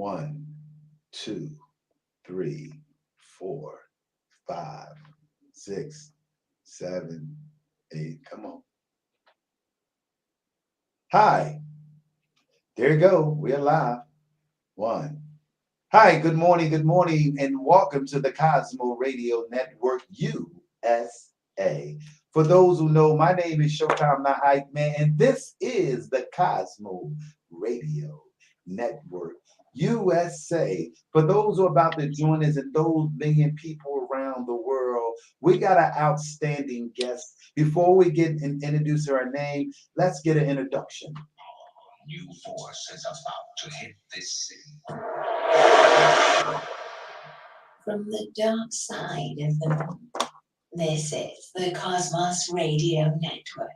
1, 2, 3, 4, 5, 6, 7, 8. Come on. Hi. There you go. We're live. 1. Hi, good morning, and welcome to the Cosmo Radio Network USA. For those who know, my name is Showtime the Hype Man, and this is the Cosmo Radio Network USA. For those who are about to join us and those million people around the world, we got an outstanding guest. Before we get introduce our name, let's get an introduction. New force is about to hit this city. From the dark side of the moon, this is the Cosmos Radio Network.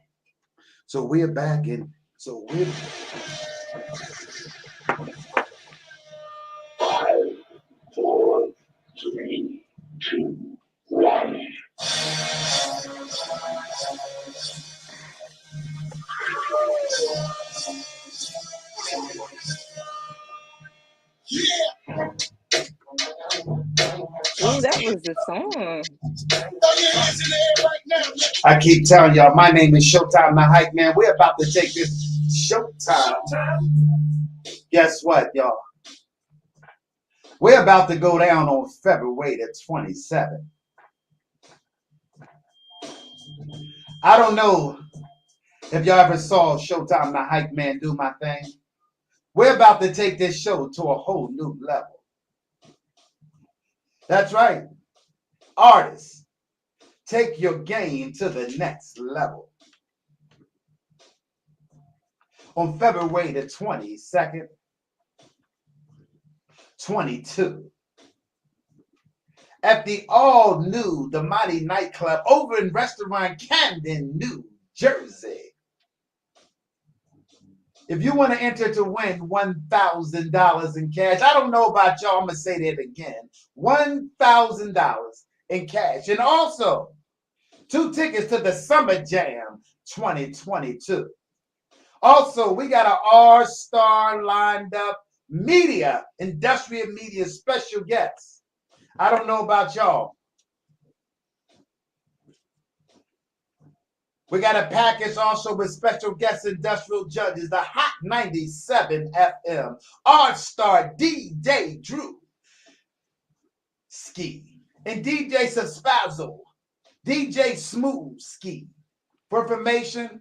So we're back in. Five, 4, 3, 2, 1. Oh, that was the song. I keep telling y'all, my name is Showtime the Hype Man. We're about to take this Showtime. Guess what, y'all? We're about to go down on February the 27th. I don't know if y'all ever saw Showtime the Hype Man do my thing. We're about to take this show to a whole new level. That's right. Artists, take your game to the next level. On February the 22nd, 22, at the all-new The Mighty nightclub over in Restaurant Camden, New Jersey. If you want to enter to win $1,000 in cash, I don't know about y'all, I'm going to say that again. $1,000 in cash. And also, 2 tickets to the Summer Jam 2022. Also, we got an all-star lined up industrial media special guest. I don't know about y'all. We got a package also with special guest industrial judges, the Hot 97 FM, all-star DJ Drew Ski, and DJ Suspazzle, DJ Smooth Ski. For information,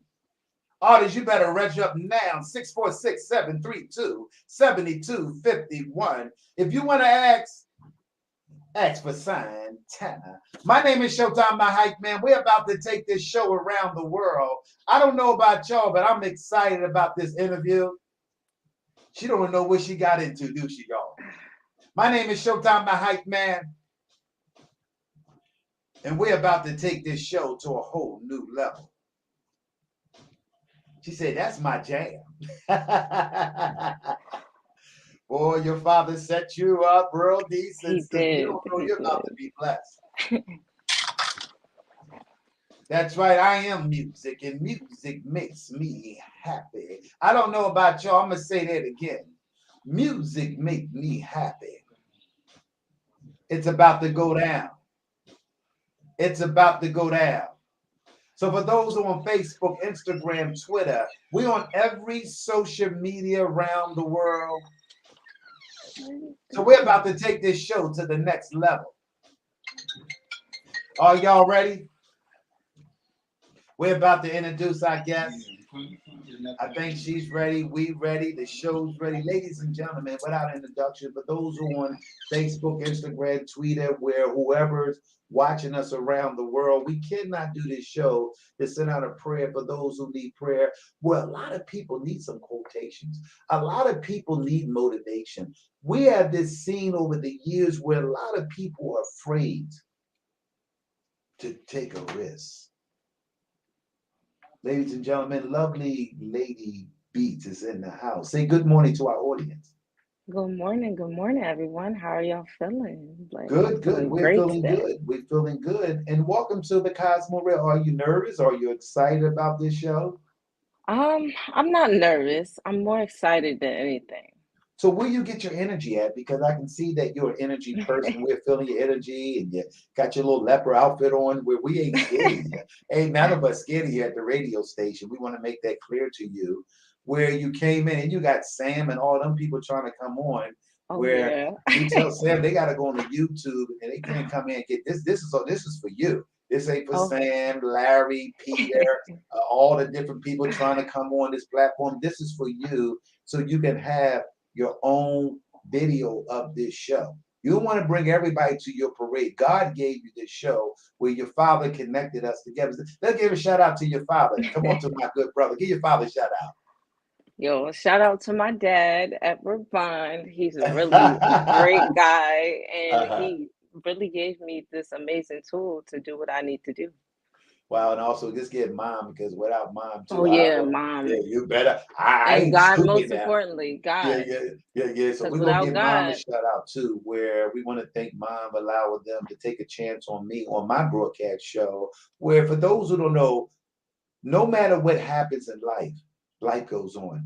artists, you better register up now, 646-732-7251. If you want to ask for Santana. My name is Showtime the Hype Man. We're about to take this show around the world. I don't know about y'all, but I'm excited about this interview. She don't know what she got into, do she, y'all? My name is Showtime the Hype Man. And we're about to take this show to a whole new level. She said, that's my jam. Boy, your father set you up real decent. He did. You don't know you're about to be blessed. That's right. I am music, and music makes me happy. I don't know about y'all. I'm going to say that again. Music makes me happy. It's about to go down. It's about to go down. So for those who are on Facebook, Instagram, Twitter, we're on every social media around the world. So we're about to take this show to the next level. Are y'all ready? We're about to introduce our guest. I think she's ready. We ready. The show's ready. Ladies and gentlemen, without introduction, for those who are on Facebook, Instagram, Twitter, where whoever's watching us around the world, we cannot do this show to send out a prayer for those who need prayer. Well, a lot of people need some quotations. A lot of people need motivation. We have this scene over the years where a lot of people are afraid to take a risk. Ladies and gentlemen, lovely Lady Beats is in the house. Say good morning to our audience. Good morning, everyone. How are y'all feeling? Good. We're feeling good. We're feeling good. And welcome to the Cosmo Real. Are you nervous? Are you excited about this show? I'm not nervous. I'm more excited than anything. So where you get your energy at? Because I can see that you're an energy person. We're feeling your energy, and you got your little leopard outfit on. Where we ain't scared of you. Ain't none of us scared of you at the radio station. We want to make that clear to you. Where you came in and you got Sam and all them people trying to come on. Oh Where yeah. we tell Sam they got to go on the YouTube and they can't come in and get this. This is for you. This ain't for Oh. Sam, Larry, Peter, all the different people trying to come on this platform. This is for you, so you can have your own video of this show. You don't want to bring everybody to your parade. God gave you this show where your father connected us together. Let's give a shout out to your father. Come on to my good brother. Give your father a shout Yo, shout out to my dad, Edward Bond. He's a really great out. guy, and Uh-huh. he really gave me this amazing tool to do what I need to do. Wow, and also just get mom because without mom Oh too, I don't yeah, know. Yeah, mom. you better. I And ain't God, stupid most now. importantly, Yeah, God. yeah, yeah, yeah. So Because we're gonna without give mom a God, shout out too, where we want to thank mom allowing them to take a chance on me on my broadcast show. Where for those who don't know, no matter what happens in life, life goes on.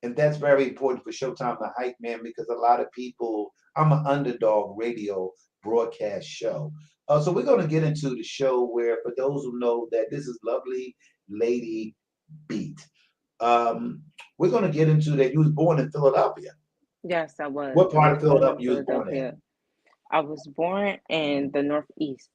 And that's very important for Showtime the Hype Man because a lot of people, I'm an underdog radio broadcast show. So we're going to get into the show where, for those who know that this is Lovely Lady Beat. We're going to get into that. You was born in Philadelphia. yes, I was. What I part was of born in Philadelphia you was born in? Philadelphia. I was born in the Northeast,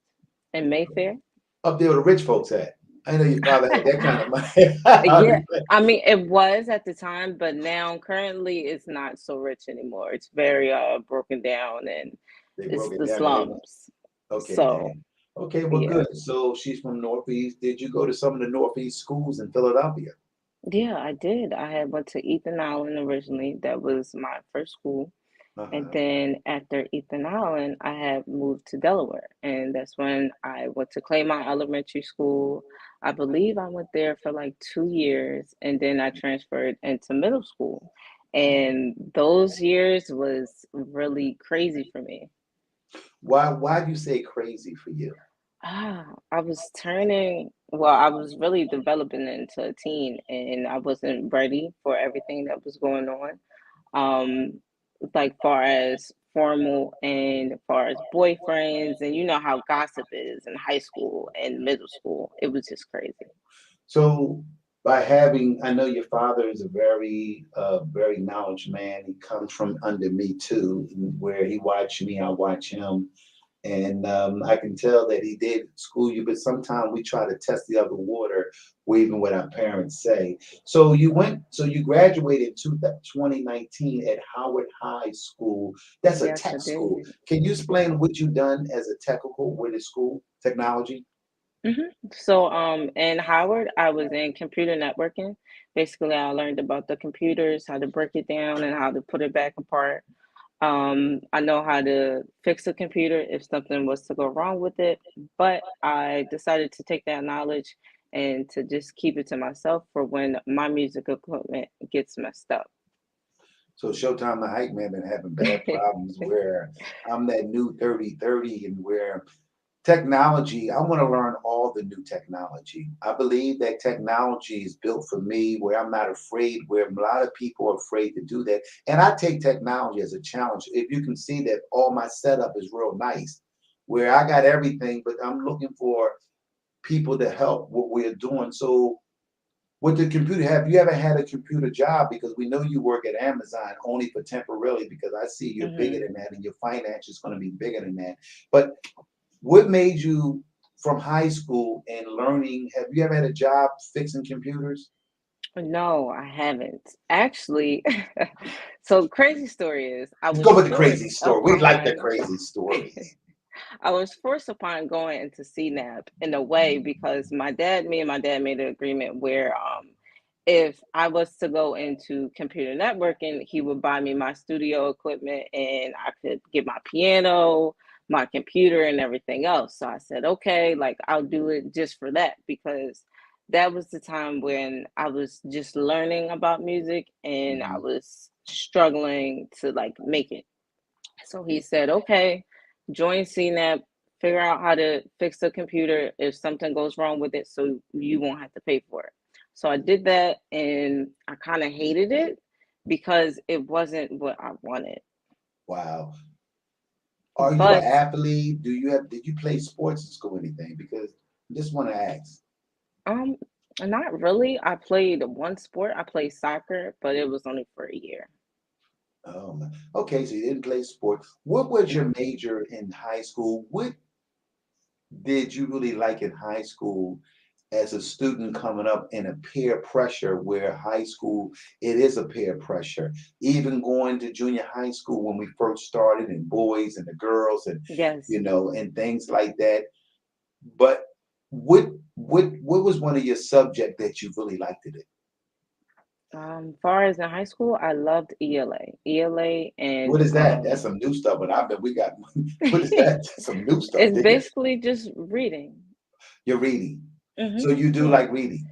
in Mayfair. Up there where the rich folks at. I know your father had that kind of money. I Yeah, remember. I mean it was at the time, but now currently it's not so rich anymore. It's very broken down and They it's broke it the down because they want. slums. Okay, So then. Okay, well, yeah. good. So she's from Northeast. Did you go to some of the Northeast schools in Philadelphia? Yeah, I did. I had went to Ethan Allen originally. That was my first school. And Uh-huh. then after Ethan Allen, I had moved to Delaware. And that's when I went to Claymont Elementary School. I believe I went there for like 2 years. And then I transferred into middle school. And those years was really crazy for me. Why do you say crazy for you? I was turning, well, I was really developing into a teen and I wasn't ready for everything that was going on. Like far as formal and far as boyfriends, and you know how gossip is in high school and middle school. It was just crazy. So by having, I know your father is a very knowledge man. He comes from under me too, where he watched me, I watch him. And I can tell that he did school you, but sometimes we try to test the other water, or even what our parents say. So you graduated in 2019 at Howard High School. That's a Yes, I tech school. did. Can you Yeah. explain what you done as a technical with the school technology? So, in Howard, I was in computer networking. Basically, I learned about the computers, how to break it down, and how to put it back apart. I know how to fix a computer if something was to go wrong with it, but I decided to take that knowledge and to just keep it to myself for when my music equipment gets messed up. So Showtime the Hype Man been having bad problems where I'm that new 30-30 and where technology, I want to learn all the new technology. I believe that technology is built for me where I'm not afraid, where a lot of people are afraid to do that. And I take technology as a challenge. If you can see that all my setup is real nice, where I got everything, but I'm looking for people to help what we're doing. So with the computer, have you ever had a computer job? Because we know you work at Amazon only for temporarily, because I see you're bigger hmm than that and your finance is going to be bigger than that. But what made you from high school and learning? Have you ever had a job fixing computers? No, I haven't. Actually, so crazy story is I Let's go was with the crazy forced story. We like the upon crazy stories. I was forced upon going into CNAP in a way because me and my dad made an agreement where if I was to go into computer networking, he would buy me my studio equipment and I could get my piano, my computer, and everything else. So I said, okay, like I'll do it just for that because that was the time when I was just learning about music and I Mhm. was struggling to like make it. So he said, okay, join CNAP, figure out how to fix the computer if something goes wrong with it so you won't have to pay for it. So I did that and I kind of hated it because it wasn't what I wanted. Wow. Are you an But athlete? Did you play sports in school or anything? Because I just want to ask. um not really. I played one sport. I played soccer, but it was only for a year. Oh, okay, so you didn't play sports. What was your No. major in high school? What did you really like in high school as a student coming up in a peer pressure where high school, it is a peer pressure. Even going to junior high school when we first started and boys and the girls and Yes. and things like that. But what was one of your subject that you really liked it in? Far as in high school, I loved ELA. ELA What and is that? That's some new stuff, but I bet we got what is that? Some new stuff it's there. basically just reading. You're reading. So Mm-hmm. you do Yeah. like reading.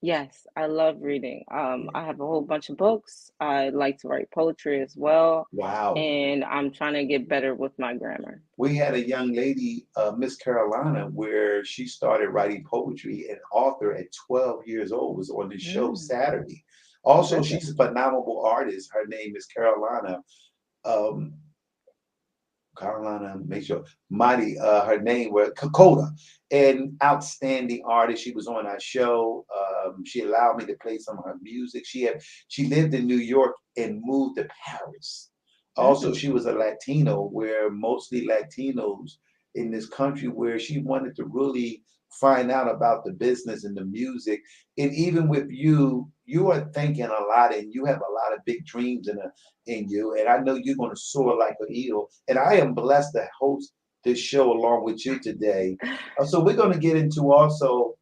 Yes, I love reading. Yeah. I have a whole bunch of books. I like to write poetry as well, Wow. and I'm trying to get better with my grammar. We had a young lady, Miss Carolina, where she started writing poetry and author at 12 years old, was on this show Mm, Saturday. Also, really? she's a phenomenal artist. Her name is Carolina. Um, Carolina, make sure, Mighty, her name was Kokoda, an outstanding artist. She was on our show. She allowed me to play some of her music. She lived in New York and moved to Paris. Also, Mm, she was a Latino, where mostly Latinos in this country, where she wanted to really find out about the business and the music. And even with you, you are thinking a lot and you have a lot of big dreams in you. And I know you're going to soar like an eagle. And I am blessed to host this show along with you today. So we're going to get into also,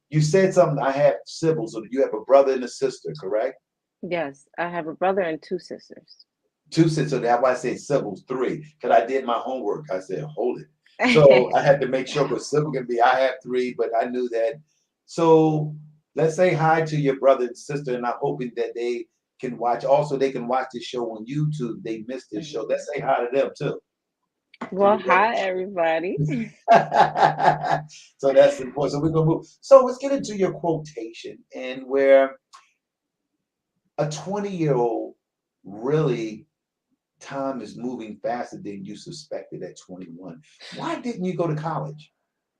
you said something, I have siblings, so you have a brother and a sister, correct? yes, I have a brother and two sisters. Two sisters, so that's why I say siblings, three, because I did my homework. I said, hold it. So I had to make sure because sibling can be, I have three, but I knew that. So let's say hi to your brother and sister, and I'm hoping that they can watch. Also, they can watch this show on YouTube. They missed this show. Mhm. Let's say hi to them too. To Well, your brother. hi everybody. So that's important. So we're gonna move. So let's get into your quotation and where a 20-year-old really time is moving faster than you suspected at 21. Why didn't you go to college?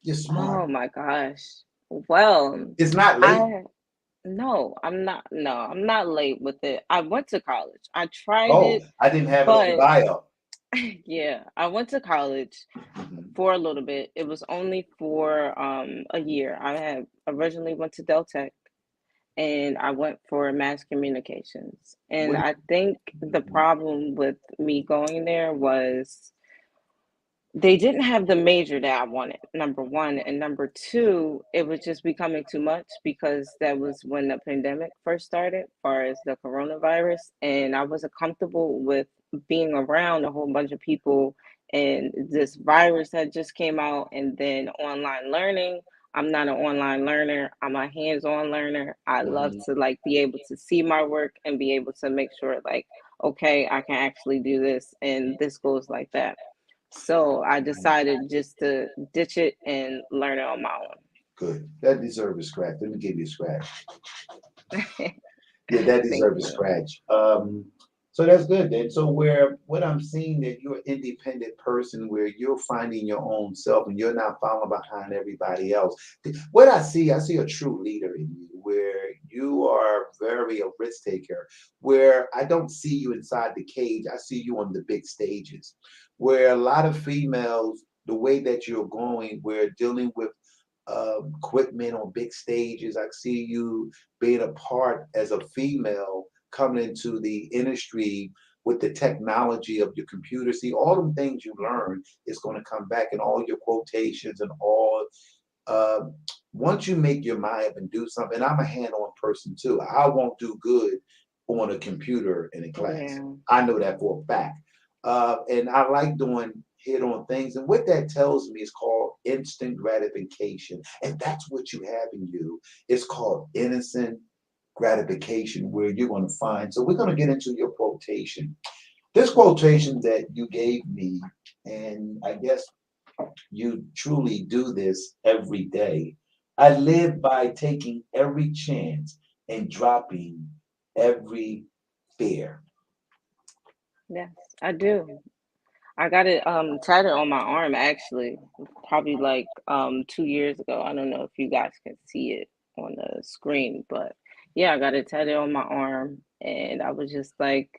You're smart. Oh my gosh. Well, It's not late. I no, I'm not. No, I'm not late with it. I went to college. I tried Oh, it, I didn't have it on the but bio. yeah, I went to college Mhm. for a little bit. It was only for a year. I had originally went to Deltech and I went for mass communications. And What? I think the Mhm. problem with me going there was they didn't have the major that I wanted, number one. And number two, it was just becoming too much because that was when the pandemic first started, as far as the coronavirus. And I wasn't comfortable with being around a whole bunch of people. And this virus had just came out, and then online learning. I'm not an online learner. I'm a hands-on learner. I love Mhm. to like be able to see my work and be able to make sure like, okay, I can actually do this and this goes like that. So I decided just to ditch it and learn it on my Good. That deserves a scratch. Let me give you a scratch. own. Yeah, that Thank deserves a you. scratch. So that's good then. So where what I'm seeing that you're an independent person where you're finding your own self and you're not following behind everybody else. What I see a true leader in you where you are very a risk taker, where I don't see you inside the cage. I see you on the big stages, where a lot of females, the way that you're going, we're dealing with equipment on big stages. I see you being a part as a female coming into the industry with the technology of your computer. See, all them things you learn is going to come back in all your quotations and all. Uh, once you make your mind up and do something, and I'm a hand-on person too. I won't do good on a computer in a class. Yeah. I know that for a fact. And I like doing hit-on things. And what that tells me is called instant gratification. And that's what you have in you. It's called innocent gratification, where you're going to find. So we're going to get into your quotation. This quotation that you gave me, and I guess you truly do this every day. I live by taking every chance and dropping every fear? Yes, I do. I got it tatted on my arm actually, probably like 2 years ago. I don't know if you guys can see it on the screen, but yeah, I got it tatted on my arm, and I was just like,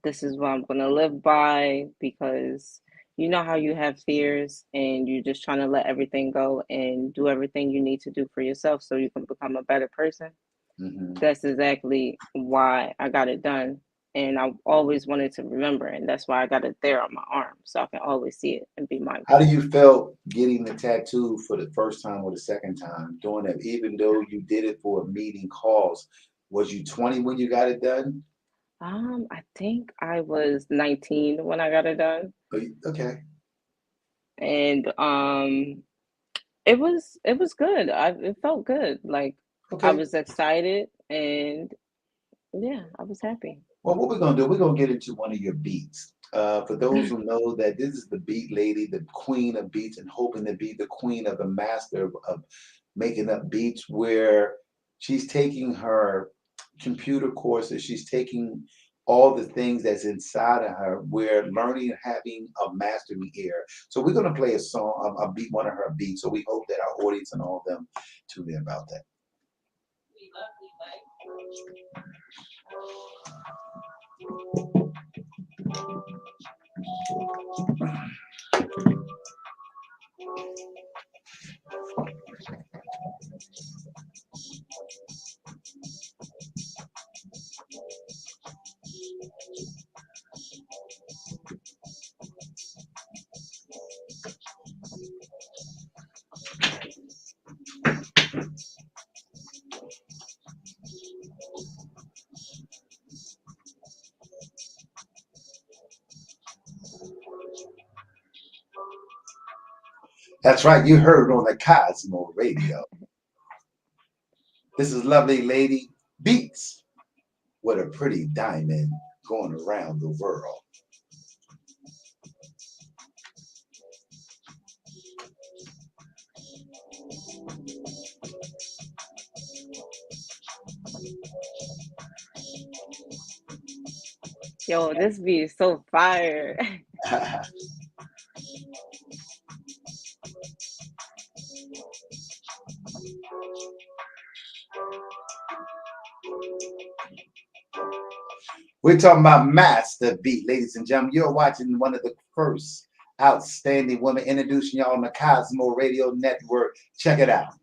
this is what I'm gonna live by because you know how you have fears and you're just trying to let everything go and do everything you need to do for yourself so you can become a better person. Hmm. That's exactly why I got it done. And I always wanted to remember, and that's why I got it there on my arm, so I can always see it and be How do mindful. you feel getting the tattoo for the first time or the second time doing that? Even though you did it for a meeting cause, was you 20 when you got it done? I think I was 19 when I got it done, Okay, and it was good. It felt good. Like I okay. was excited, and yeah, I was happy. Well, what we're gonna do, we're gonna get into one of your beats. For those who know that this is the beat lady, the queen of beats, and hoping to be the queen of the master of making up beats, where she's taking her computer courses, she's taking all the things that's inside of her. We're learning, having a mastery ear. So we're gonna play a song, a beat, one of her beats. So we hope that our audience and all of them tune in about that. That's right, you heard it on the Cosmo Radio. This is lovely lady beats with a pretty diamond going around the world. Yo, this beat is so fire. We're talking about Master Beat, ladies and gentlemen. You're watching one of the first outstanding women introducing y'all on the Cosmo Radio Network. Check it out.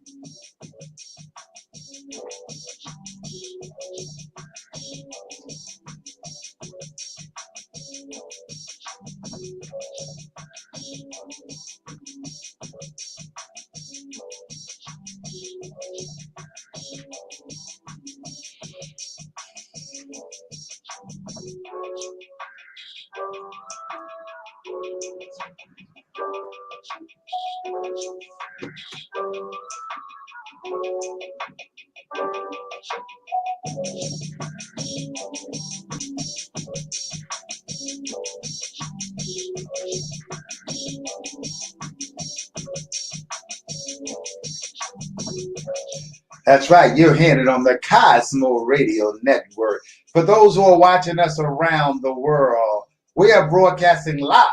That's right, you're hearing it on the Cosmo Radio Network. For those who are watching us around the world, we are broadcasting live.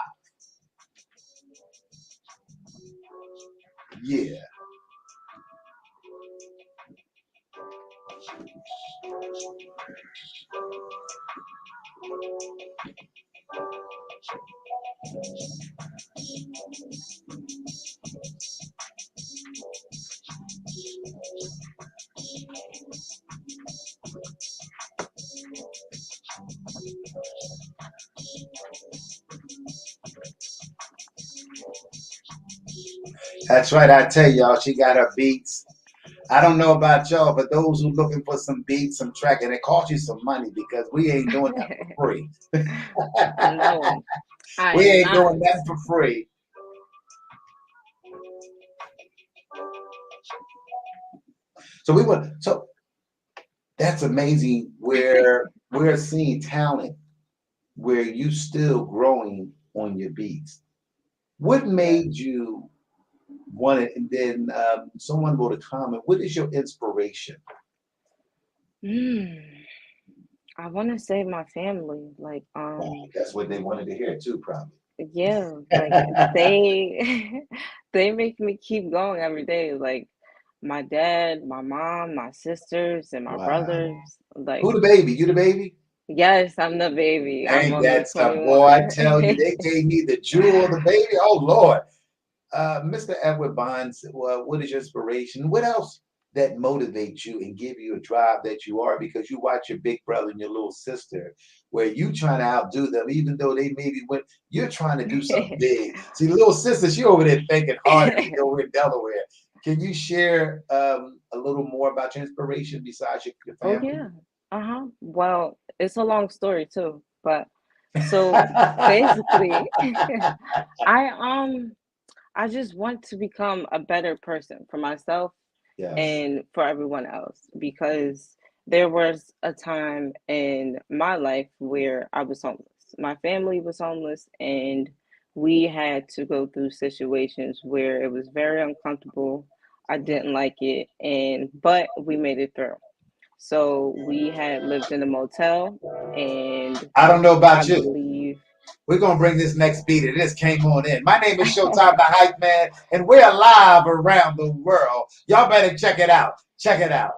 Yeah. That's right, I tell y'all, she got her beats. I don't know about y'all, but those who looking for some beats, some track, and it costs you some money because we ain't doing that for free. No, I We am ain't not. doing that for free. So we were so that's amazing where we're seeing talent where you still growing on your beats. What made you want it? And then someone wrote a comment. What is your inspiration? Mm. I want to save my family. Like, That's what they wanted to hear too, probably. yeah, like they they make me keep going every day. Like my dad, my mom, my sisters, and my Wow. brothers. Like, Who the baby? You the baby? yes, I'm the baby. I'm Ain't only that some boy? I tell you, 21. they gave me the jewel of the baby. Oh Lord. Mr. Edward Bonds, well, what is your inspiration? What else that motivates you and give you a drive that you are? Because you watch your big brother and your little sister, where you trying to outdo them, even though they maybe went, you're trying to do something big. See, little sister, she over there thinking harder than you over in Delaware. Can you share a little more about your inspiration besides your Oh family? yeah. Uh-huh. Well, it's a long story too, but so basically I I just want to become a better person for myself Yes. and for everyone else because there was a time in my life where I was homeless. My family was homeless, and we had to go through situations where it was very uncomfortable. I didn't like it, and but we made it through. So we had lived in a motel, and I don't know I about you. believe We're gonna bring this next beat. It just came on in. My name is Showtime the Hype Man, and we're live around the world. Y'all better check it out. Check it out.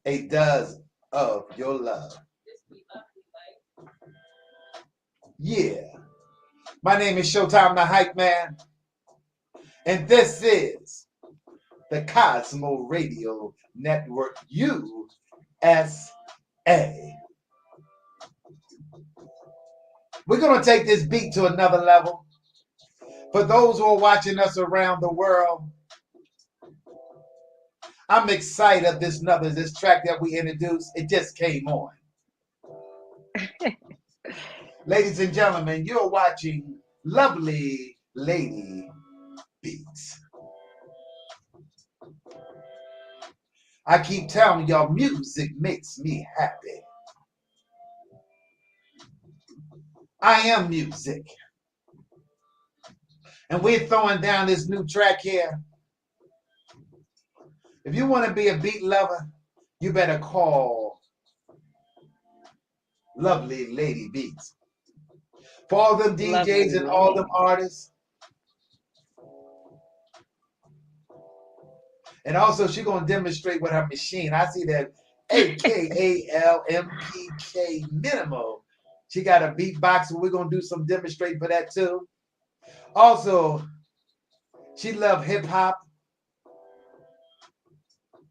A dozen of your love. Yeah. My name is Showtime the Hype Man, and this is the Cosmo Radio Network USA. We're gonna take this beat to another level. For those who are watching us around the world, I'm excited of this track that we introduced. It just came on. Ladies and gentlemen, you're watching Lovely Lady Beats. I keep telling y'all, music makes me happy. I am music. And we're throwing down this new track here. If you want to be a beat lover, you better call Lovely Lady Beats. For all them DJs lovely and all them lady. artists. And also, she's going to demonstrate with her machine. I see that AKALMPK minimal. She got a beatbox, so we're going to do some demonstrate for that too. Also, she love hip hop,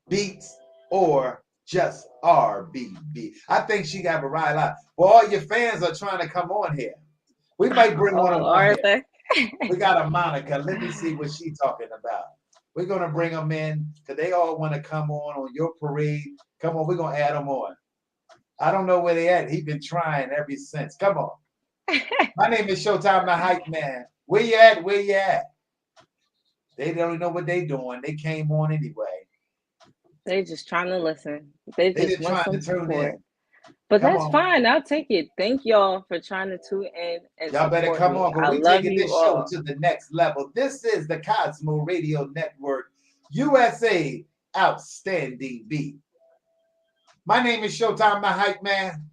beats, or just RBB. I think she got a variety. Well, all your fans are trying to come on here. We might bring one of Oh, them on here. Arthur. We got a Monica. Let me see what she's talking about. We're gonna bring them in because they all want to come on your parade. Come on, we're gonna add them on. I don't know where they at. He been trying ever since. Come on. My name is Showtime the Hype Man. Where you at? Where you at? They don't know what they doing. They came on anyway. They just trying to listen. They They just just want trying to some tune support. in. But Come that's on. fine. I'll take it. Thank y'all for trying to tune in and Y'all better support come me. on because I we love taking you this show all. to the next level. This is the Cosmo Radio Network USA Outstanding Beat. My name is Showtime the Hype Man.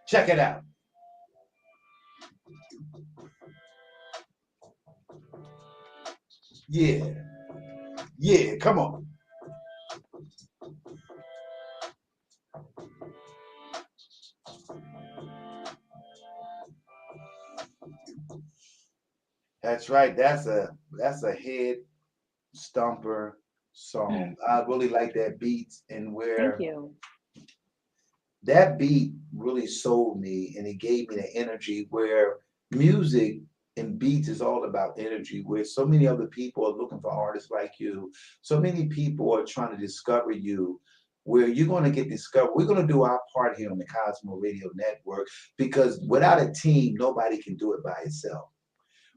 Check it out. Yeah. Yeah, come on. That's right. That's a head stomper song. I really like that beat and Thank where you. that beat really sold me and it gave me the energy where music and beats is all about energy where so many other people are looking for artists like you. So many people are trying to discover you where you're going to get discovered. We're going to do our part here on the Cosmo Radio Network because without a team, nobody can do it by itself.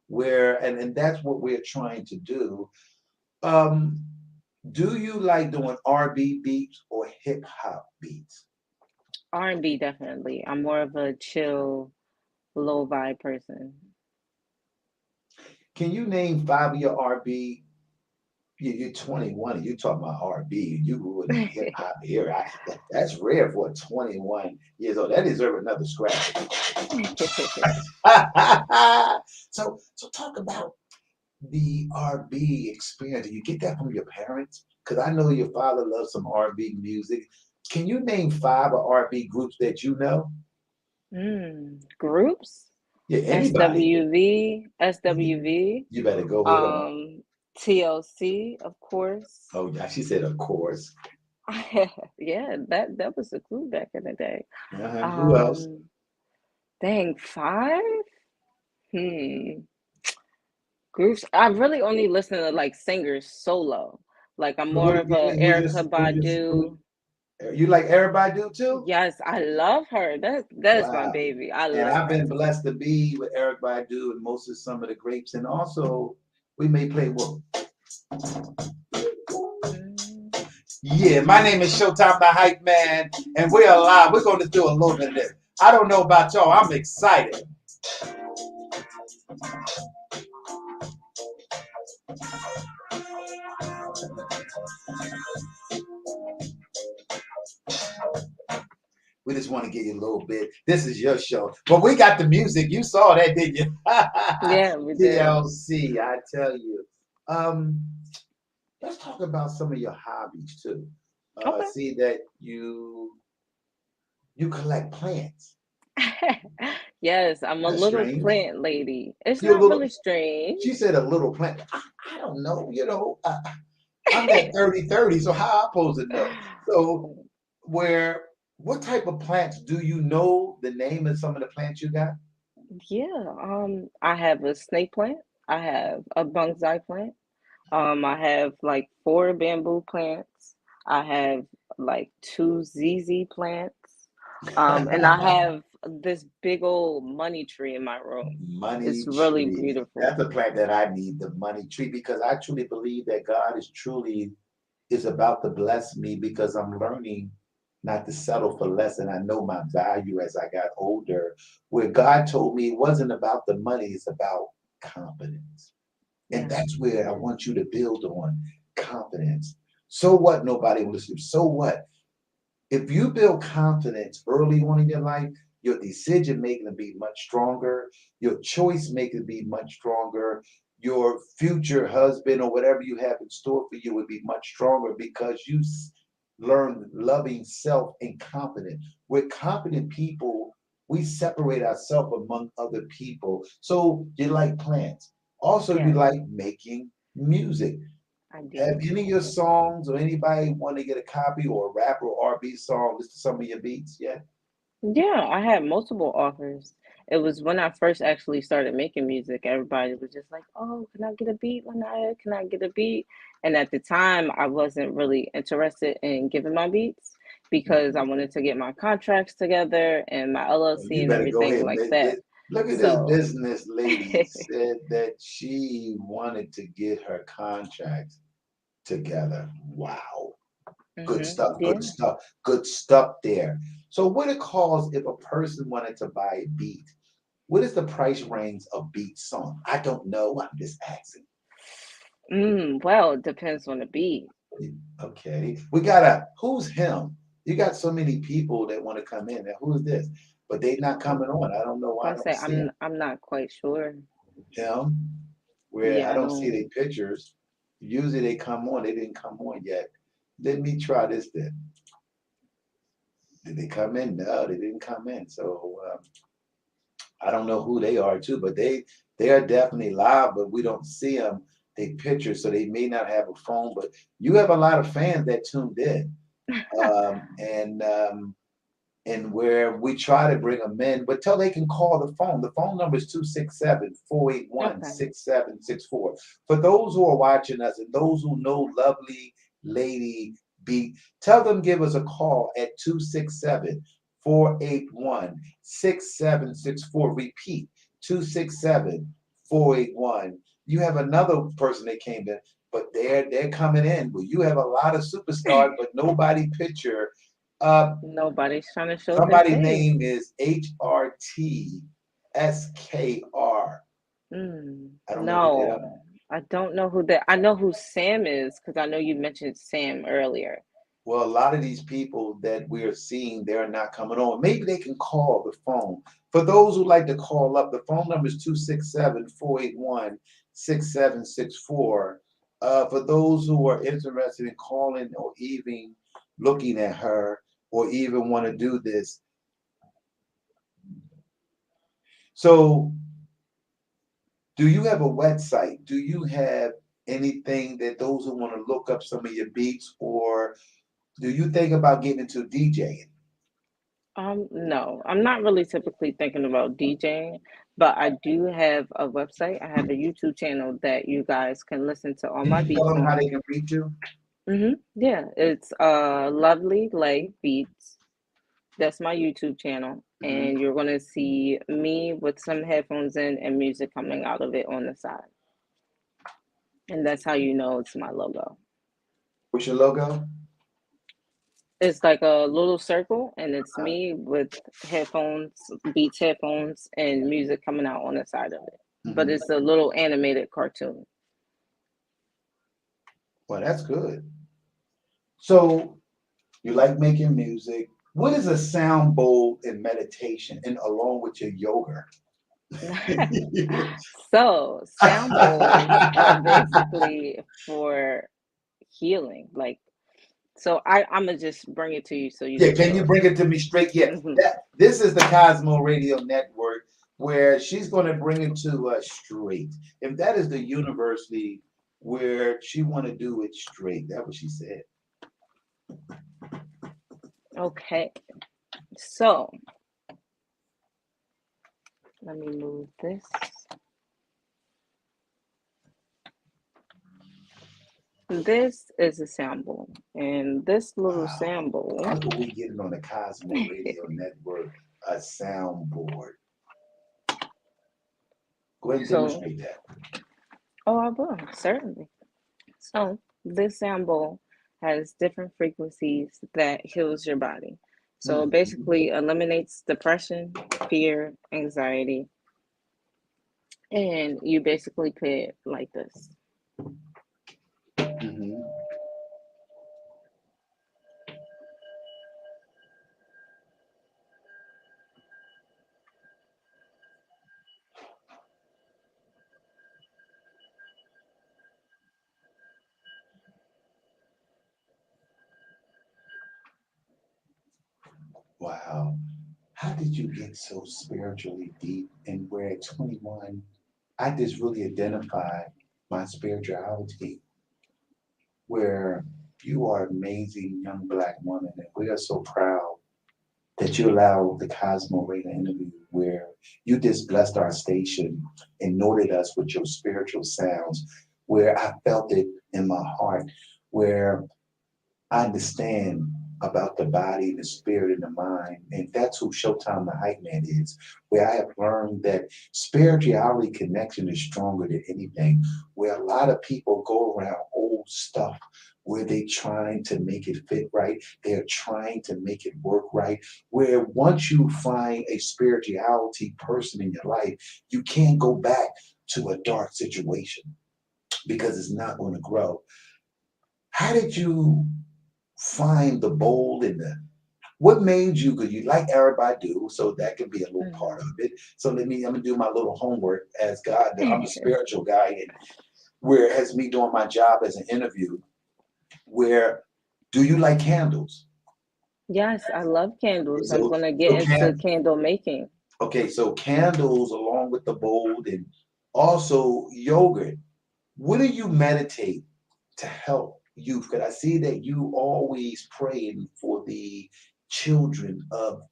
Where and that's what we're trying to do. Um, do you like doing R&B beats or hip hop beats? R&B definitely. I'm more of a chill, low vibe person. Can you name five of your R&B you're 21 and you talking about R&B, you grew in the hip hop era. That's rare for a 21 years old. That deserves another scratch. So talk about the R&B experience. Do you get that from your parents? Because I know your father loves some R&B music. Can you name five R&B groups that you know? Groups? Yeah, anybody. SWV, SWV, You better go ahead on. um, TLC, of course. Oh, yeah, she said, of course. Yeah, that was a group back in the day. Who else? Um, Dang, five? Hmm. Groups. I really only listen to like singers solo. Like I'm more of Give a me Erica Badu. you like everybody do too? Yes, I love her. That is my Wow. baby. I And love I've her. been blessed to be with Eric Badu and most of some of the grapes. And also, we may play what? Mm. Yeah, my name is Showtime the Hype Man, and we're live. We're going to do a little bit of this. I don't know about y'all. I'm excited. We just want to give you a little bit. This is your show. But we got the music. You saw that, didn't you? Yeah, we did. TLC, I tell you. Um, let's talk about some of your hobbies too. Okay. See that you collect plants. Yes, I'm a That's little strange. plant lady. It's You're a not little. really strange. She said a little plant. I don't know. I'm at 30-30, so how I supposed to know? So where what type of plants do you know the name of some of the plants you got? Yeah, I have a snake plant. I have a bonsai plant. I have like four bamboo plants. I have like two ZZ plants. And I have this big old money tree in my room. Money It's really tree. That's beautiful. the plant that I need, the money tree, because I truly believe that God is about to bless me because I'm learning not to settle for less, and I know my value as I got older. Where God told me it wasn't about the money, it's about confidence. And Yeah. that's where I want you to build on confidence. So what? Nobody will listen. So what? If you build confidence early on in your life, your decision making will be much stronger, your choice making will be much stronger, your future husband or whatever you have in store for you will be much stronger because you learn loving self and confidence. With confident people, we separate ourselves among other people. So you like plants. Also, you Yes, like making music. I Have do. any of your songs or anybody want to get a copy or a rap or R&B song, listen to some of your beats yet? Yeah, I had multiple offers. It was when I first actually started making music, everybody was just like, "Oh, can I get a beat, Lanaya? Can I get a beat?" And at the time, I wasn't really interested in giving my beats because I wanted to get my contracts together and my LLC You and better go everything ahead. like that. Look at this So, business lady said that she wanted to get her contracts together. Wow. Good stuff, good yeah. stuff, good stuff there. So what it calls if a person wanted to buy a beat? What is the price range of beat song? I don't know. I'm just asking. Well, it depends on the beat. Okay. We got who's him? You got so many people that want to come in. Now, who's this? But they not I'm coming on. I don't know why I gonna don't say see him. I'm not quite sure. Him, where I Yeah, I don't see don't. their pictures. Usually they come on. They didn't come on yet. Let me try this then. Did they come in? No, they didn't come in. So I don't know who they are too, but they are definitely live, but we don't see them. They pictures, so they may not have a phone. But you have a lot of fans that tuned in. um, and um, and where we try to bring them in, but tell they can call the phone. The phone number is 267-481 Okay. 6764. For those who are watching us and those who know lovely lady B, tell them give us a call at 267-481 6764. Repeat 267-481. You have another person that came in, but they're coming in. Well, you have a lot of superstars, but nobody picture. Uh, Nobody's trying to show their Somebody's face. name is HRTSKR. I don't know who they are. No. I don't know who that. I know who Sam is because I know you mentioned Sam earlier. Well, a lot of these people that we're seeing, they're not coming on. Maybe they can call the phone. For those who like to call up, the phone number is 267-481-6764. For those who are interested in calling or even looking at her or even want to do this. So, do you have a website? Do you have anything that those who want to look up some of your beats, or do you think about getting into DJing? No, I'm not really typically thinking about DJing, but I do have a website. I have a YouTube channel that you guys can listen to all Can my you tell beats them how on. they can reach you? Yeah, it's Lovely Lay Beats. That's my YouTube channel, Mhm. and you're gonna see me with some headphones in and music coming out of it on the side, and that's how you know it's my logo. What's your logo? It's like a little circle, and it's me with headphones, Beats headphones, and music coming out on the side of it. But Mhm. it's a little animated cartoon. Well, that's good. So you like making music. What is a sound bowl in meditation and along with your yoga? So, sound bowls are basically for healing. Like, so I'm gonna just bring it to you so you Yeah, can can you feel bring it to me straight? Yeah, it. that this is the Cosmo Radio Network where she's going to bring it to us straight. If that is the university where she want to do it straight, that what she said. Okay, so let me move this. This is a sound bowl, and this little Wow, sound bowl. look what we getting on the Cosmo Radio Network, a soundboard. Go ahead and So, demonstrate that. oh, I will certainly. So, this sound bowl has different frequencies that heals your body. So, it Mhm, basically eliminates depression, fear, anxiety, and you basically play it like this. mhm. Wow. How did you get so spiritually deep and where at 21, I just really identified my spirituality where you are an amazing young black woman and we are so proud that you allowed the Cosmo Radio interview where you just blessed our station and noted us with your spiritual sounds, where I felt it in my heart, where I understand about the body, the spirit, and the mind. And that's who Showtime the Hype Man is, where I have learned that spirituality connection is stronger than anything, where a lot of people go around old stuff where they trying to make it fit right. They're trying to make it work right. Where once you find a spirituality person in your life, you can't go back to a dark situation because it's not going to grow. How did you find the bold and the what made you because you like everybody do, so that could be a little part Mhm. of it. So I'm gonna do my little homework as God. I'm a spiritual guy, and where it has me doing my job as an interview. Where do you like candles? Yes, I love candles. I'm So gonna get so into can candle making. okay, so candles along with the bold and also yogurt. What do you meditate to help youth? Because I see that you always praying for the children of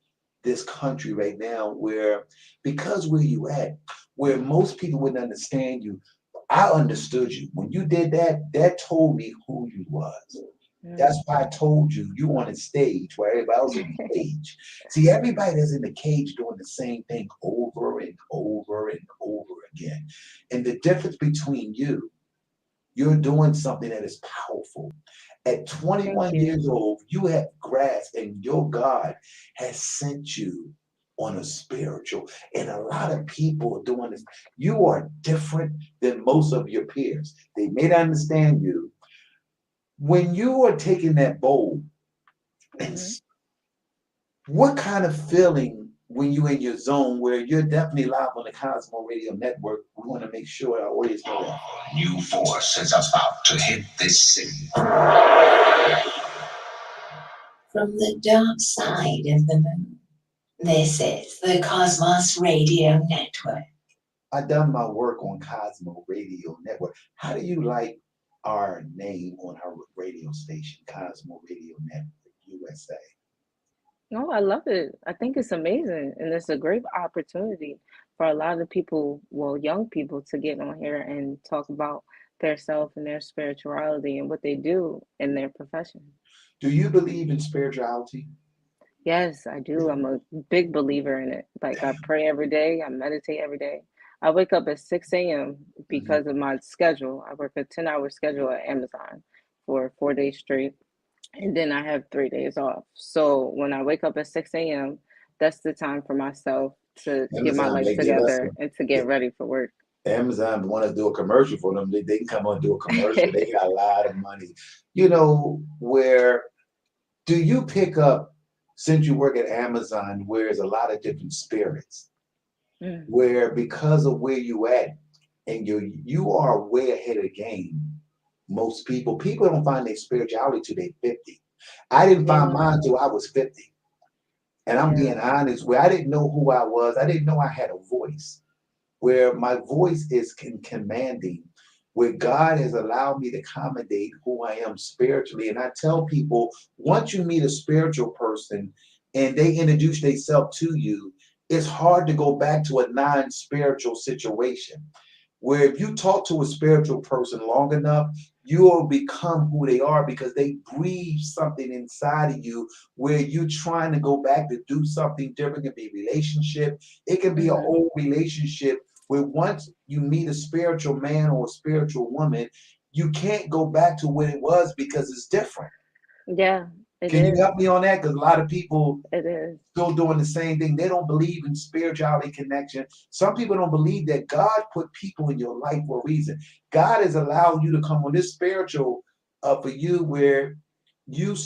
this country right now, where because where you at, where most people wouldn't understand you, I understood you. When you did that, that told me who you was. That's Mhm. why I told you you on the stage where everybody else in the cage. See, everybody that's in the cage doing the same thing over and over and over again. And the difference between you're doing something that is powerful. At Thank 21 you. years old, you have grasped and your God has sent you. on a spiritual. And a lot of people are doing this. You are different than most of your peers. They may not understand you. When you are taking that bowl, and Hmm. what kind of feeling when you're in your zone where you're definitely live on the Cosmo Radio Network? We want to make sure our audience know that. A new force is about to hit this city. From the dark side of the moon. This is the Cosmos Radio Network. I done my work on Cosmo Radio Network. How do you like our name on our radio station, Cosmo Radio Network USA? No, I love it. I think it's amazing. And it's a great opportunity for a lot of people, well, young people, to get on here and talk about their self and their spirituality and what they do in their profession. Do you believe in spirituality? Yes, I do. I'm a big believer in it. Like, I pray every day, I meditate every day. I wake up at 6 a.m. Mhm. because of my schedule. I work a 10-hour schedule at Amazon for 4 days straight, and then I have 3 days off. So when I wake up at 6 a.m., that's the time for myself to get my Amazon life may give us together and to get ready for work. Amazon want to do a commercial for them. They can come on and do a commercial. They got a lot of money. You know, where do you pick up, since you work at Amazon, where there's a lot of different spirits, Mm, where because of where you at and you are way ahead of the game. Most people don't find their spirituality till they're 50. I didn't find yeah, mine till I was 50. And I'm yeah, being honest, where I didn't know who I was. I didn't know I had a voice, where my voice is commanding, where God has allowed me to accommodate who I am spiritually. And I tell people, once you meet a spiritual person and they introduce themselves to you, it's hard to go back to a non-spiritual situation. Where if you talk to a spiritual person long enough, you will become who they are because they breathe something inside of you where you're trying to go back to do something different. It can be a relationship, it can be an hmm, old relationship where once you meet a spiritual man or a spiritual woman, you can't go back to what it was because it's different. yeah. It Can you is. help me on that? Because a lot of people It is. still doing the same thing. They don't believe in spirituality connection. Some people don't believe that God put people in your life for a reason. God has allowed you to come on this spiritual for you where you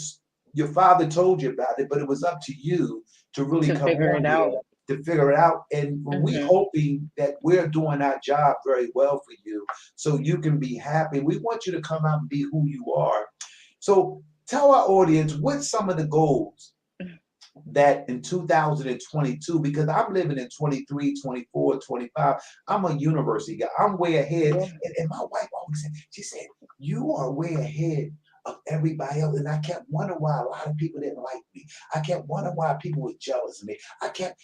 your father told you about it, but it was up to you to really To come figure on it here out. to figure it out. And when we Hmm. hoping that we're doing our job very well for you, so you can be happy. We want you to come out and be who you are. So tell our audience what's some of the goals that in 2022, because I'm living in 23, 24, 25, I'm a university guy. I'm way ahead. Yeah. And my wife always said, she said, you are way ahead of everybody else. And I kept wondering why a lot of people didn't like me. I kept wondering why people were jealous of me.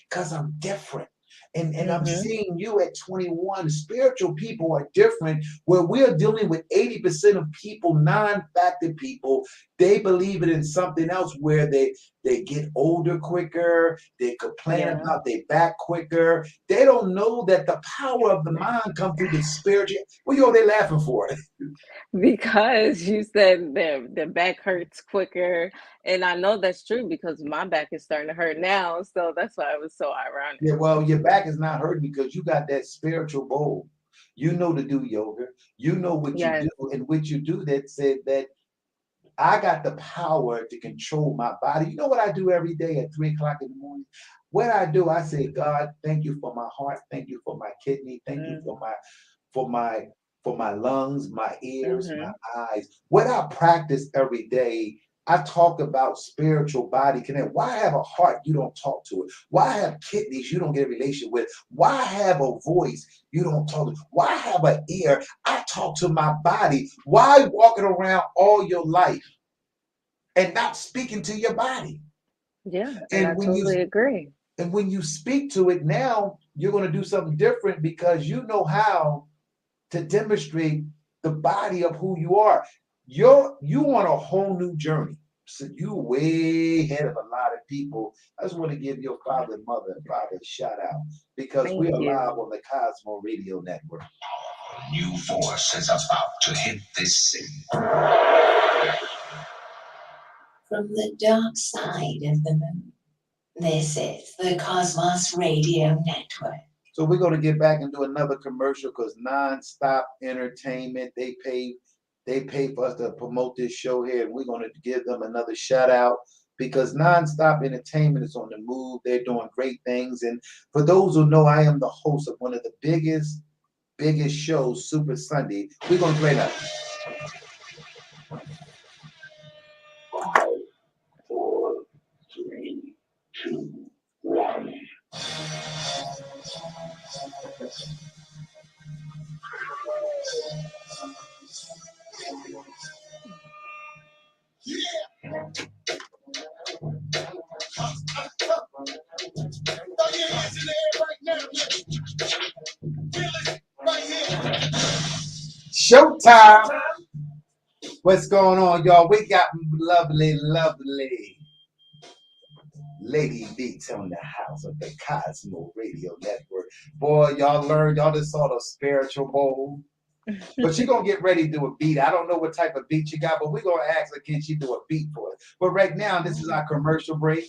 Because I'm different. And I'm Hmm. seeing you at 21. Spiritual people are different, where we're dealing with 80% of people, non-factor people. They believe it in something else where they get older quicker, they complain Yeah. about their back quicker. They don't know that the power of the mind comes through the spiritual. What you they laughing for? Because you said their back hurts quicker, and I know that's true because my back is starting to hurt now, so that's why it was so ironic. Yeah, well, your back is not hurting because you got that spiritual bowl. You know to do yoga. You know what you Yes. do, and what you do that said that I got the power to control my body. You know what I do every day at 3 o'clock in the morning? What I do, I say, God, thank you for my heart, thank you for my kidney, thank you Mm, for my for my lungs, my ears, mhm. my eyes. What I practice every day, I talk about spiritual body connect. Why have a heart you don't talk to it? Why have kidneys you don't get a relation with? Why have a voice you don't talk to? Why have an ear? I talk to my body. Why walking around all your life and not speaking to your body? Yeah, and I And when you totally agree. and when you speak to it now, you're going to do something different because you know how to demonstrate the body of who you are. You on a whole new journey. So you way ahead of a lot of people. I just want to give your father and mother and father a shout out because we Thank are live you. on the Cosmo Radio Network. A new force is about to hit this city. From the dark side of the moon. This is the Cosmos Radio Network. So we're going to get back and do another commercial because Nonstop Entertainment, they pay for us to promote this show here, and we're going to give them another shout out because Nonstop Entertainment is on the move. They're doing great things. And for those who know, I am the host of one of the biggest shows, Super Sunday. We're going to play that. 5, 4, 3, 2, 1. Showtime. What's going on, y'all? We got lovely Lady Beats on the house of the Cosmo Radio Network. Boy, y'all just saw the spiritual bowl. But she gonna get ready to do a beat. I don't know what type of beat you got, but we're gonna ask her, can she do a beat for us? But right now, this is our commercial break.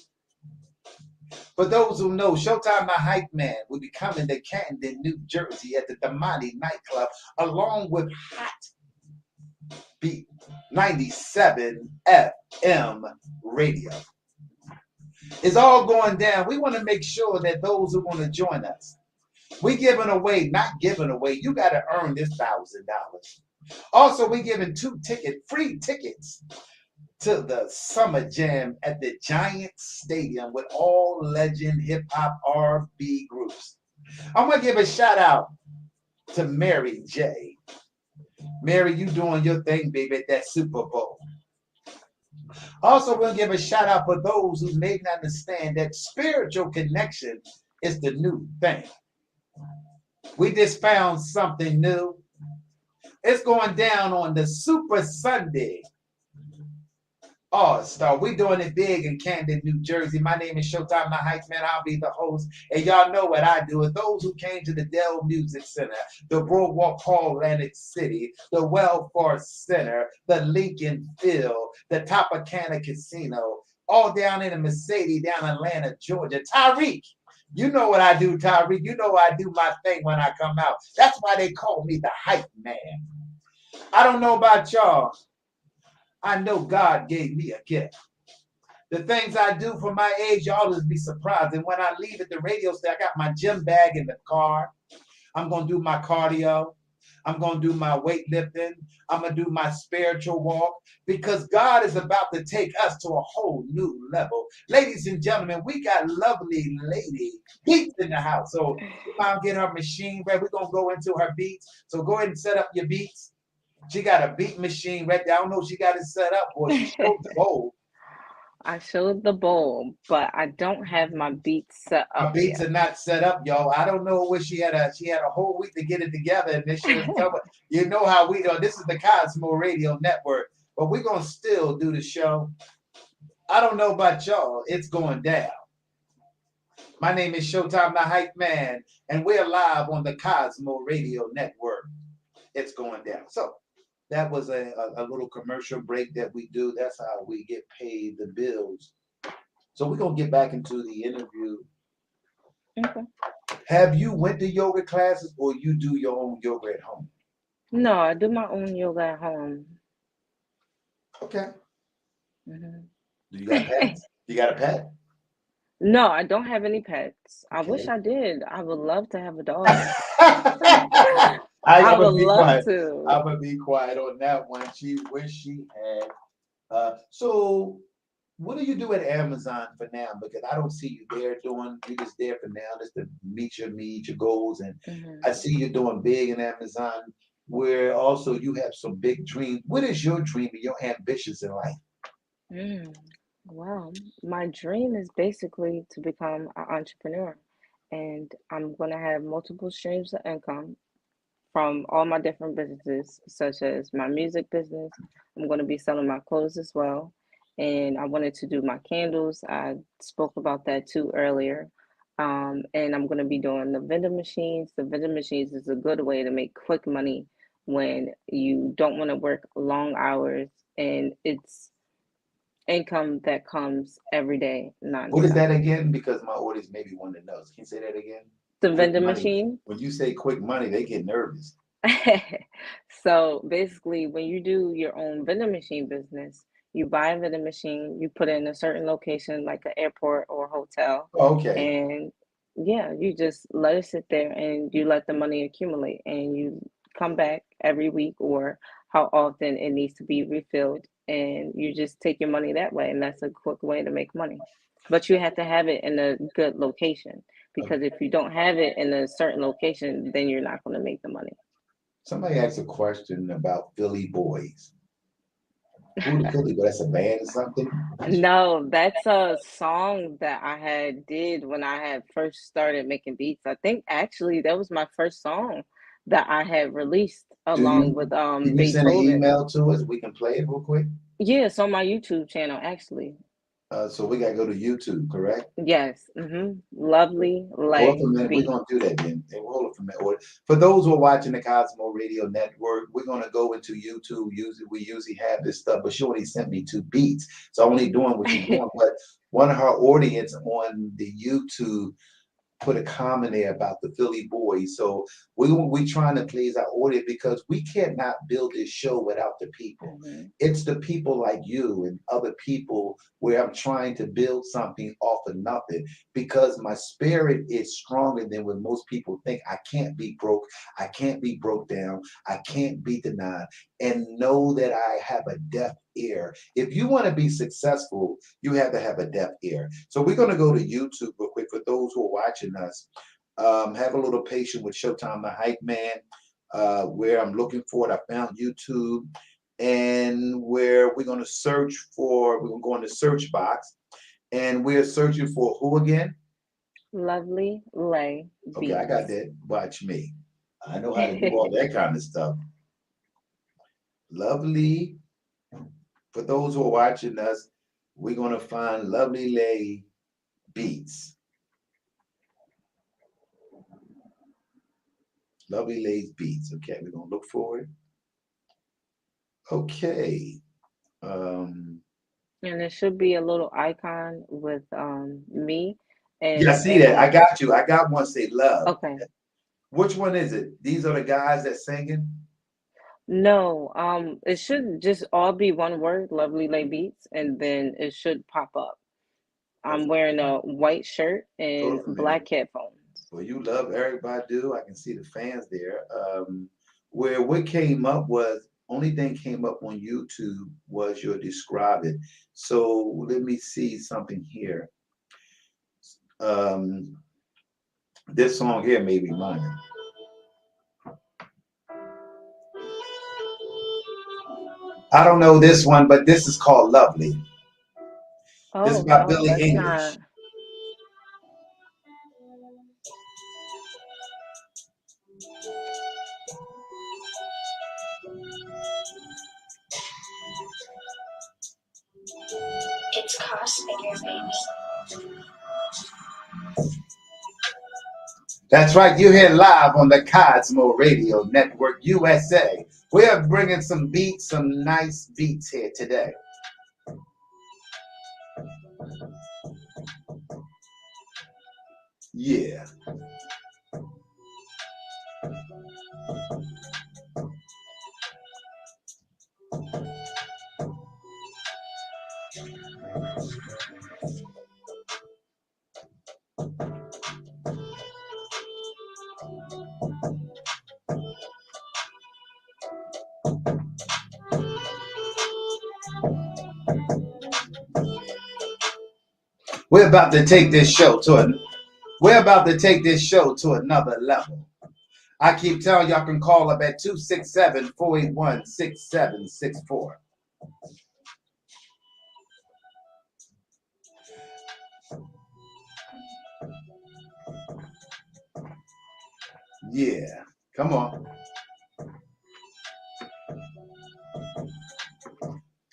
For those who know, Showtime the Hype Man will be coming to Camden, New Jersey at the Damani nightclub, along with Hot Beat 97 FM radio. It's all going down. We want to make sure that those who want to join us, we giving away, not giving away. You got to earn this $1,000. Also, we giving free tickets to the Summer Jam at the Giant Stadium with all legend hip hop R&B groups. I'm gonna give a shout out to Mary J. Mary, you doing your thing, baby, at that Super Bowl. Also, we'll give a shout out for those who may not understand that spiritual connection is the new thing. We just found something new. It's going down on the Super Sunday All-Star. We're doing it big in Camden, New Jersey. My name is Showtime the Hype Man. I'll be the host. And y'all know what I do. And those who came to the Dell Music Center, the Boardwalk Hall, Atlantic City, the Welfare Center, the Lincoln Field, the Topacana Casino, all down in the Mercedes, down in Atlanta, Georgia. Tyreek, you know what I do, Tyreek. You know I do my thing when I come out. That's why they call me the Hype Man. I don't know about y'all. I know God gave me a gift. The things I do for my age, y'all just be surprised. And when I leave at the radio station, I got my gym bag in the car. I'm going to do my cardio. I'm going to do my weightlifting. I'm going to do my spiritual walk because God is about to take us to a whole new level. Ladies and gentlemen, we got lovely Lady Beats in the house. So Mom get her machine ready. We're going to go into her beats. So go ahead and set up your beats. She got a beat machine right there. I don't know if she got it set up, boy. She showed the bowl. I showed the bowl, but I don't have my beats set My up beats yet. are not set up, y'all. I don't know what she had a whole week to get it together, and this shit is covered. You know how we do. This is the Cosmo Radio Network, but we're gonna still do the show. I don't know about y'all. It's going down. My name is Showtime the Hype Man, and we're live on the Cosmo Radio Network. It's going down. So that was a little commercial break that we do. That's how we get paid the bills. So we're gonna get back into the interview. Okay. Have you went to yoga classes or you do your own yoga at home? No, I do my own yoga at home. Okay. Mhm. Do you got pets? You got a pet? No, I don't have any pets. I wish Okay. I did. I would love to have a dog. I'm I would gonna be love quiet. to. I'm gonna be quiet on that one. She wish she had. So what do you do at Amazon for now? Because I don't see you there doing. You're just there for now, just to meet your goals. And Mhm. I see you doing big in Amazon, where also you have some big dreams. What is your dream and your ambitions in life? Mm. Well, my dream is basically to become an entrepreneur, and I'm going to have multiple streams of income from all my different businesses, such as my music business. I'm going to be selling my clothes as well. And I wanted to do my candles. I spoke about that too earlier. And I'm going to be doing the vending machines. The vending machines is a good way to make quick money when you don't want to work long hours. And income that comes every day What is nonstop. that again? Because my audience maybe want to know. Can you say that again? The Quick vending money. machine. When you say quick money, they get nervous. So basically, when you do your own vending machine business, you buy a vending machine, you put it in a certain location like an airport or hotel, Okay. and yeah, you just let it sit there and you let the money accumulate, and you come back every week or how often it needs to be refilled, and you just take your money that way, and that's a quick way to make money. But you have to have it in a good location because if you don't have it in a certain location, then you're not going to make the money. Somebody asked a question about Philly boys. Who the Philly boys? That's a band or something? No, that's a song that I had did when I had first started making beats. I think actually that was my first song that I had released Do along you with can you send an Beethoven. email to us? We can play it real quick. Yeah, it's on my YouTube channel actually. So we gotta go to YouTube, correct? Yes. Lovely Hold on for Lay a minute. We're Beats. gonna do that then. Hey, hold on for a minute. For those who are watching the Cosmo Radio Network, we're gonna go into YouTube. We usually have this stuff, but she only sent me 2 beats, so I'm only doing what she's doing. But one of her audience on the YouTube put a comment there about the Philly boys. So we trying to please our audience because we cannot build this show without the people. Mhm. It's the people like you and other people where I'm trying to build something off of nothing because my spirit is stronger than what most people think. I can't be broke. I can't be broke down. I can't be denied. And know that I have a deaf ear. If you want to be successful, you have to have a deaf ear. So we're going to go to YouTube real quick for those who are watching us. Have a little patience with Showtime the Hype Man, where I'm looking for it. I found YouTube, and where we're going to search for, we're going to go in the search box, and we're searching for who again? Lovely Lay Okay, I got Beats. that. Watch me. I know how to do all that kind of stuff. Lovely. For those who are watching us, we're going to find Lovely Lay Beats. Lovely Lay's Beats. Okay, we're going to look for it. Okay. Um, And it should be a little icon with me yeah, I and see that. I got you. I got one say love. okay. Which one is it? These are the guys that singing? No, it should just all be one word, Lovely Lay Beats, and then it should pop up. Oh, I'm wearing a white shirt hold and on for a minute. black headphones. Well, you love everybody do. I can see the fans there. Where what came up was only thing came up on YouTube was your describe it. So let me see something here. Um, this song here may be mine. I don't know this one, but this is called Lovely. This is Oh by no, Billie that's English. not. It's Cosmo, baby. That's right. You're here live on the Cosmo Radio Network USA. We are bringing some beats, some nice beats here today. Yeah. We're about to take this show to another level. I keep telling y'all can call up at 267-481-6764. Yeah. Come on.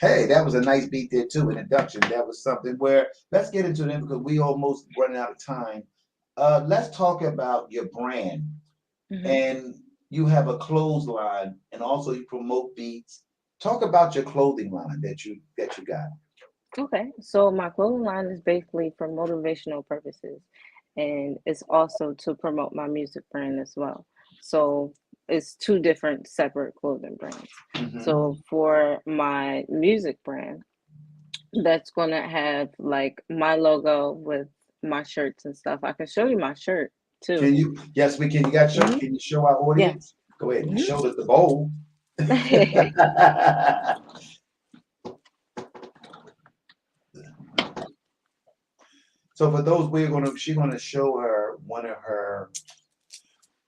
Hey, that was a nice beat there too. Introduction. That was something where let's get into it because we almost running out of time. Let's talk about your brand. Hmm. And you have a clothes line and also you promote beats. Talk about your clothing line that you got. Okay, so my clothing line is basically for motivational purposes, and it's also to promote my music brand as well. So it's two different separate clothing brands. Hmm. So for my music brand, that's gonna have like my logo with my shirts and stuff. I can show you my shirt Can too. you? Yes, we can. You got shirt. Hmm. Can you show our Yes. audience? Go ahead and Hmm. show us the bowl. So for those, she's gonna show her one of her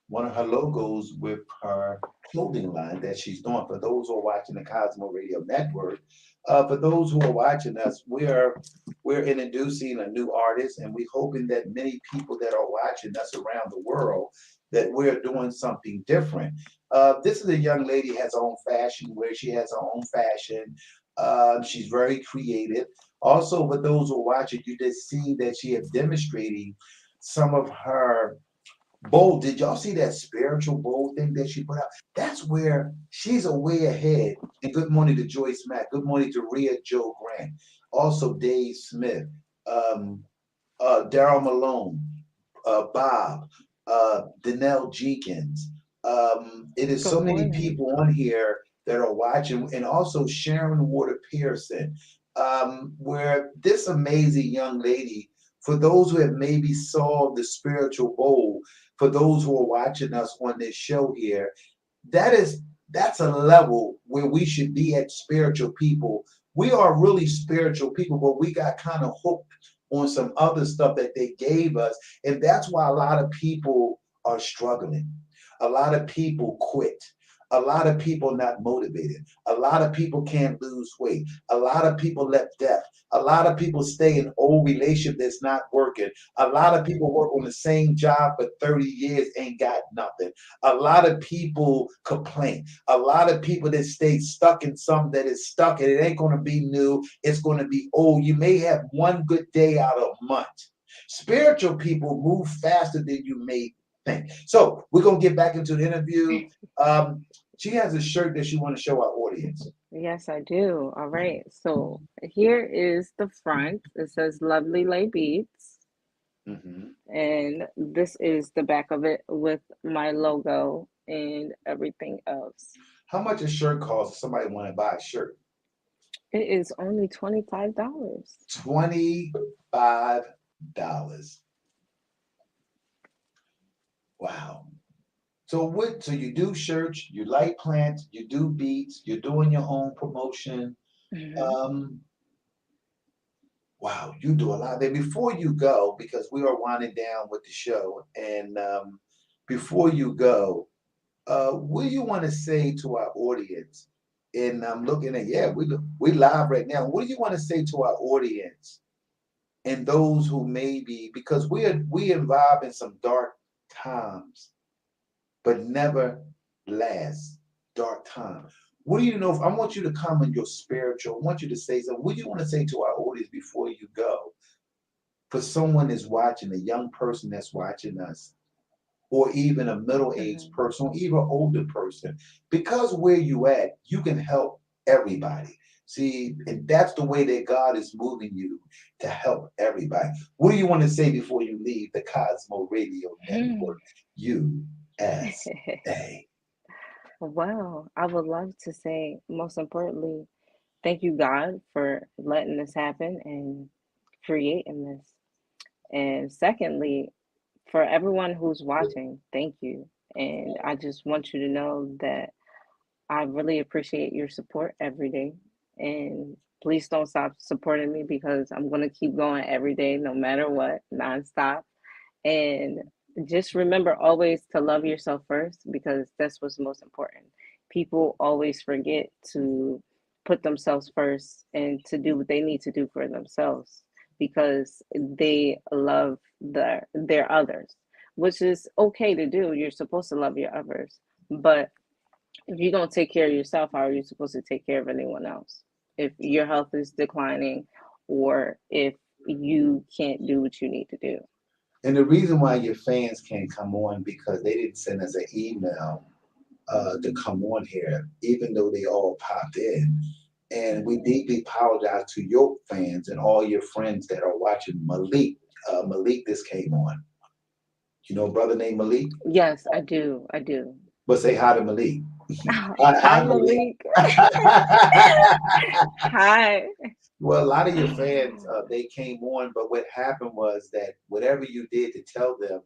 logos with her clothing line that she's doing. For those who are watching the Cosmo Radio Network, for those who are watching us, we're introducing a new artist, and we're hoping that many people that are watching us around the world that we're doing something different. This is a young lady has her own fashion where she has her own fashion. She's very creative. Also, for those who are watching, you just see that she is demonstrating some of her bold. Did y'all see that spiritual bold thing that she put out? That's where she's a way ahead. And good morning to Joyce Mack. Good morning to Rhea Joe Grant. Also Dave Smith, um, Daryl Malone, Bob, Danelle Jenkins. It is Good so many morning. people on here that are watching, and also Sharon Water Pearson, where this amazing young lady, for those who have maybe saw the spiritual bowl, for those who are watching us on this show here, that is that's a level where we should be at spiritual people. We are really spiritual people, but we got kind of hooked on some other stuff that they gave us, and that's why a lot of people are struggling. A lot of people quit. A lot of people not motivated. A lot of people can't lose weight. A lot of people left death. A lot of people stay in old relationship that's not working. A lot of people work on the same job for 30 years, ain't got nothing. A lot of people complain. A lot of people that stay stuck in something that is stuck and it ain't going to be new. It's going to be old. You may have one good day out of a month. Spiritual people move faster than you may think. So we're going to get back into the interview. Um, she has a shirt that she want to show our audience. Yes, I do. All right. So here is the front. It says Lovely Lay Beats. Hmm. And this is the back of it with my logo and everything else. How much a shirt costs if somebody want to buy a shirt? It is only $25. $25. Wow. So what? So you do shirts, you light plants, you do beats, you're doing your own promotion. Hmm. Um, wow, you do a lot. Then before you go, because we are winding down with the show, and before you go, what do you want to say to our audience? And I'm looking at, yeah, we live right now. What do you want to say to our audience and those who may be, because we involved in some dark times, but never last dark time. What do you know? I want you to come in your spiritual. I want you to say something. What do you want to say to our audience before you go? For someone that's watching, a young person that's watching us, or even a middle-aged Hmm. person, or even an older person, because where you at, you can help everybody. See, and that's the way that God is moving you to help everybody. What do you want to say before you leave the Cosmo Radio Network? USA. Well, I would love to say, most importantly, thank you, God, for letting this happen and creating this. And secondly, for everyone who's watching, thank you. And I just want you to know that I really appreciate your support every day. And please don't stop supporting me because I'm going to keep going every day, no matter what, nonstop. And just remember always to love yourself first because that's what's most important. People always forget to put themselves first and to do what they need to do for themselves because they love their others, which is okay to do. You're supposed to love your others, but if you don't take care of yourself, how are you supposed to take care of anyone else? If your health is declining or if you can't do what you need to do. And the reason why your fans can't come on because they didn't send us an email to come on here, even though they all popped in. And we deeply apologize to your fans and all your friends that are watching Malik. Malik, this came on. You know a brother named Malik? Yes, I do. I do. But say hi to Malik. Hi, Hi, hi Malik. Malik. Hi. Well, a lot of your fans, they came on, but what happened was that whatever you did to tell them,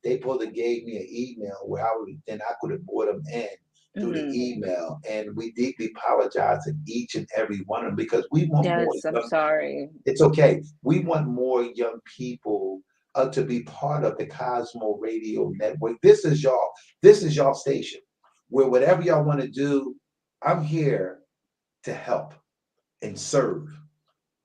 they supposed to gave me an email where I could have brought them in through the Hmm. email, and we deeply apologize to each and every one of them because we want more Yes, I'm young. sorry. It's okay. We want more young people to be part of the Cosmo Radio Network. This is y'all. This is y'all station where whatever y'all want to do, I'm here to help and serve.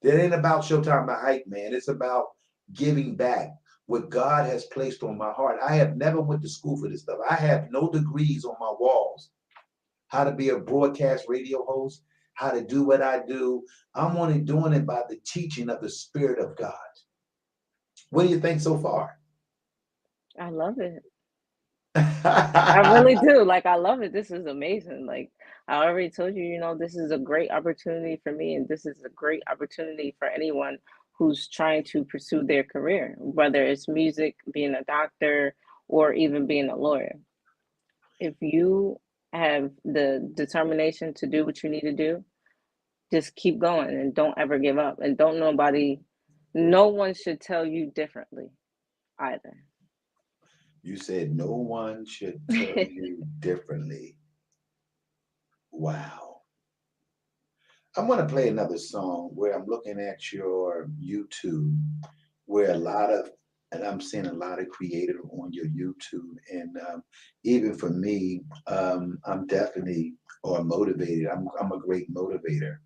It ain't about Showtime the Hype, man. It's about giving back what God has placed on my heart. I have never went to school for this stuff. I have no degrees on my walls. How to be a broadcast radio host, how to do what I do. I'm only doing it by the teaching of the Spirit of God. What do you think so far? I love it. I really do. Like, I love it. This is amazing. Like, I already told you, this is a great opportunity for me, and this is a great opportunity for anyone who's trying to pursue their career, whether it's music, being a doctor, or even being a lawyer. If you have the determination to do what you need to do, just keep going and don't ever give up. And don't nobody, no one should tell you differently either. You said no one should tell you differently. Wow. I'm going to play another song where I'm looking at your YouTube, where and I'm seeing a lot of creative on your YouTube. And even for me, I'm definitely or motivated. I'm a great motivator.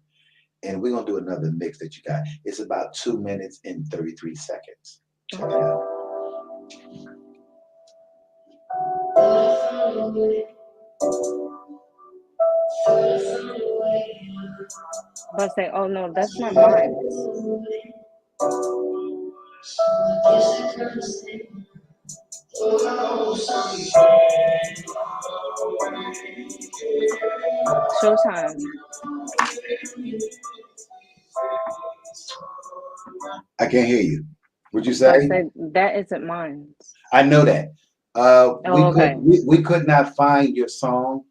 And we're going to do another mix that you got. It's about 2 minutes and 33 seconds. Check it out. But say, oh no, that's not mine. Showtime. I can't hear you. Would you So I say? said that isn't mine. I know that. Oh, okay. We could not find your song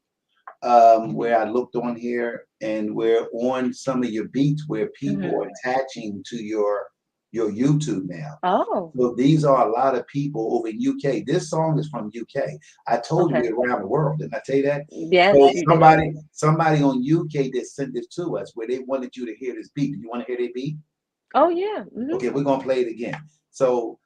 where I looked on here, and we're on some of your beats where people are Hmm. attaching to your YouTube now. Oh, So these are a lot of people over in UK. This song is from UK. I told you okay. we're around the world. Didn't I tell you that? So Yes, you did. somebody on UK that sent this to us where they wanted you to hear this beat. Do you want to hear their beat? Oh yeah. Hmm. Okay, we're gonna play it again. So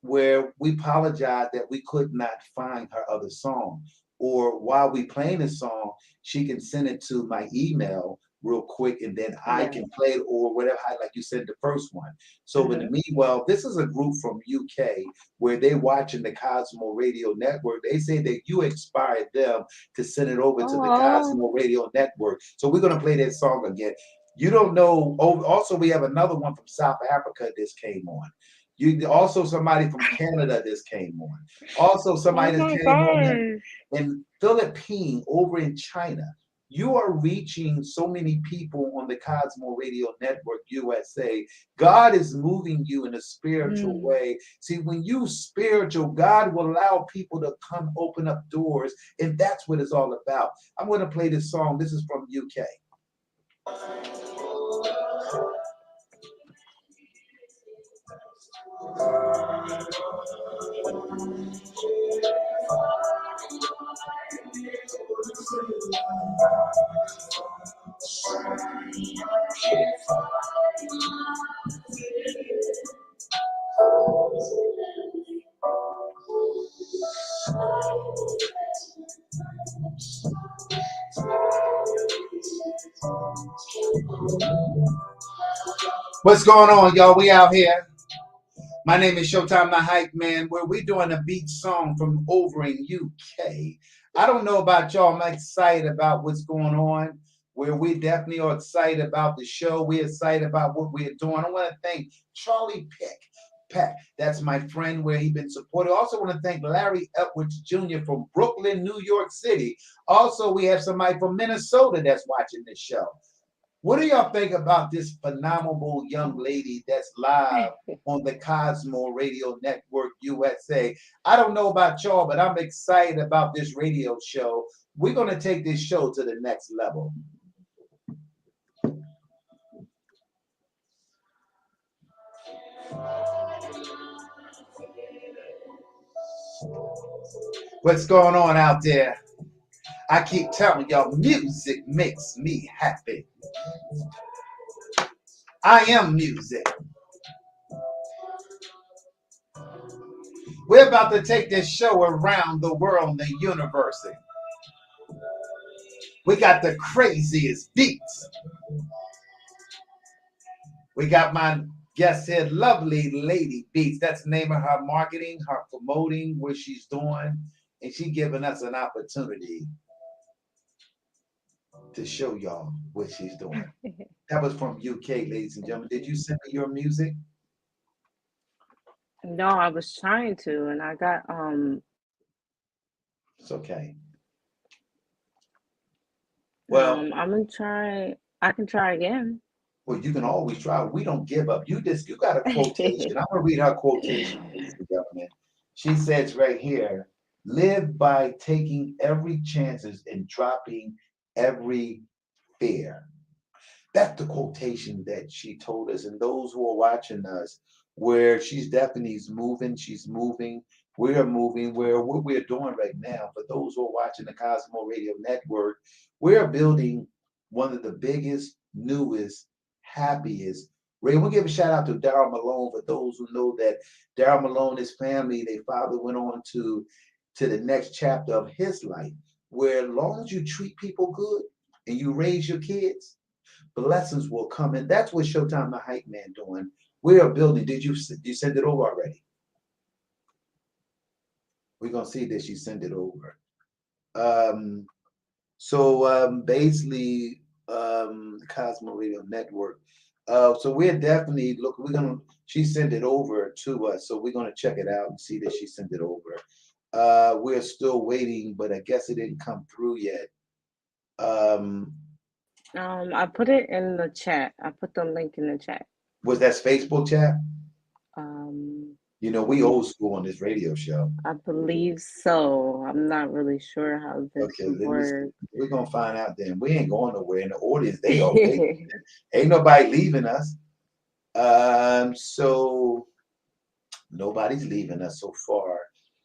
where we apologize that we could not find her other song, or while we playing the song, she can send it to my email real quick, and then I Yes. can play it or whatever, like you said the first one. So in the Hmm. meanwhile, this is a group from UK where they watching the Cosmo Radio Network. They say that you inspired them to send it over to the Oh. Cosmo Radio Network. So we're gonna play that song again. You don't know. Oh, also we have another one from South Africa. This came on. You also somebody from Canada. This came on. Also Oh somebody that my came on gosh. in Philippine over in China. You are reaching so many people on the Cosmo Radio Network USA. God is moving you in a spiritual Mm. way. See, when you spiritual, God will allow people to come open up doors, and that's what it's all about. I'm going to play this song. This is from UK. What's going on, y'all? We out here. My name is Showtime the Hype Man, where we doing a beat song from over in UK. I don't know about y'all. I'm excited about what's going on. Where we definitely are excited about the show. We're excited about what we're doing. I want to thank Charlie Peck. That's my friend where he's been supported. Also want to thank Larry Edwards Jr. from Brooklyn, New York City. Also, we have somebody from Minnesota that's watching this show. What do y'all think about this phenomenal young lady that's live on the Cosmo Radio Network USA? I don't know about y'all, but I'm excited about this radio show. We're going to take this show to the next level. What's going on out there? I keep telling y'all, music makes me happy. I am music. We're about to take this show around the world, the universe. We got the craziest beats. We got my guest here, Lovely Lady Beats. That's the name of her marketing, her promoting, what she's doing. And she giving us an opportunity to show y'all what she's doing. That was from UK, ladies and gentlemen. Did you send me your music? No, I was trying to, and I got It's okay. Well, I'm gonna try. I can try again. well, you can always try. We don't give up. You got a quotation. I'm gonna read her quotation, ladies and gentlemen. She says right here, live by taking every chances and dropping every fear. That's the quotation that she told us. And those who are watching us, where she's definitely moving, she's moving, we're moving, where what we're doing right now, for those who are watching the Cosmo Radio Network, we're building one of the biggest, newest, happiest. Ray, we'll give a shout out to Daryl Malone. For those who know that Daryl Malone, his family, their father went on to the next chapter of his life, where as long as you treat people good and you raise your kids, blessings will come. And that's what Showtime the Hype Man doing. We are building. Did you send it over already? We're gonna see that she sent it over. Basically, the Cosmo Radio Network. So we're definitely look. She sent it over to us, so we're gonna check it out and see that she sent it over. We're still waiting, but I guess it didn't come through yet. I put it in the chat. I put the link in the chat. Was that Facebook chat? Um, We old school on this radio show. I believe so. I'm not really sure how this Okay, let me see. works. We're gonna find out then. We ain't going nowhere in the audience. They are waiting. Ain't nobody leaving us. So nobody's leaving us so far.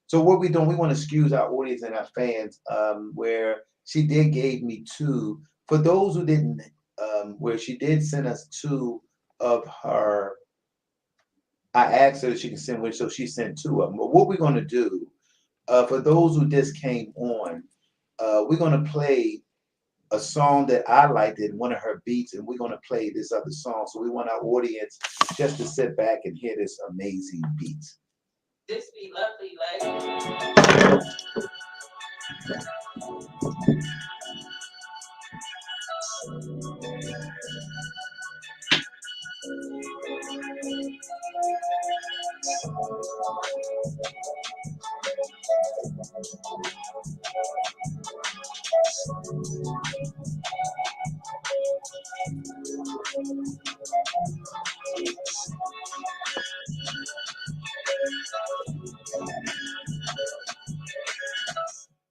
So what we doing? We want to excuse our audience and our fans. Where she did gave me two. For those who didn't, where she did send us two of her. I asked her if she can send one, so she sent two of them. But what we're gonna do, for those who just came on, we're gonna play a song that I liked in one of her beats, and we're gonna play this other song. So we want our audience just to sit back and hear this amazing beat. This be lovely, like.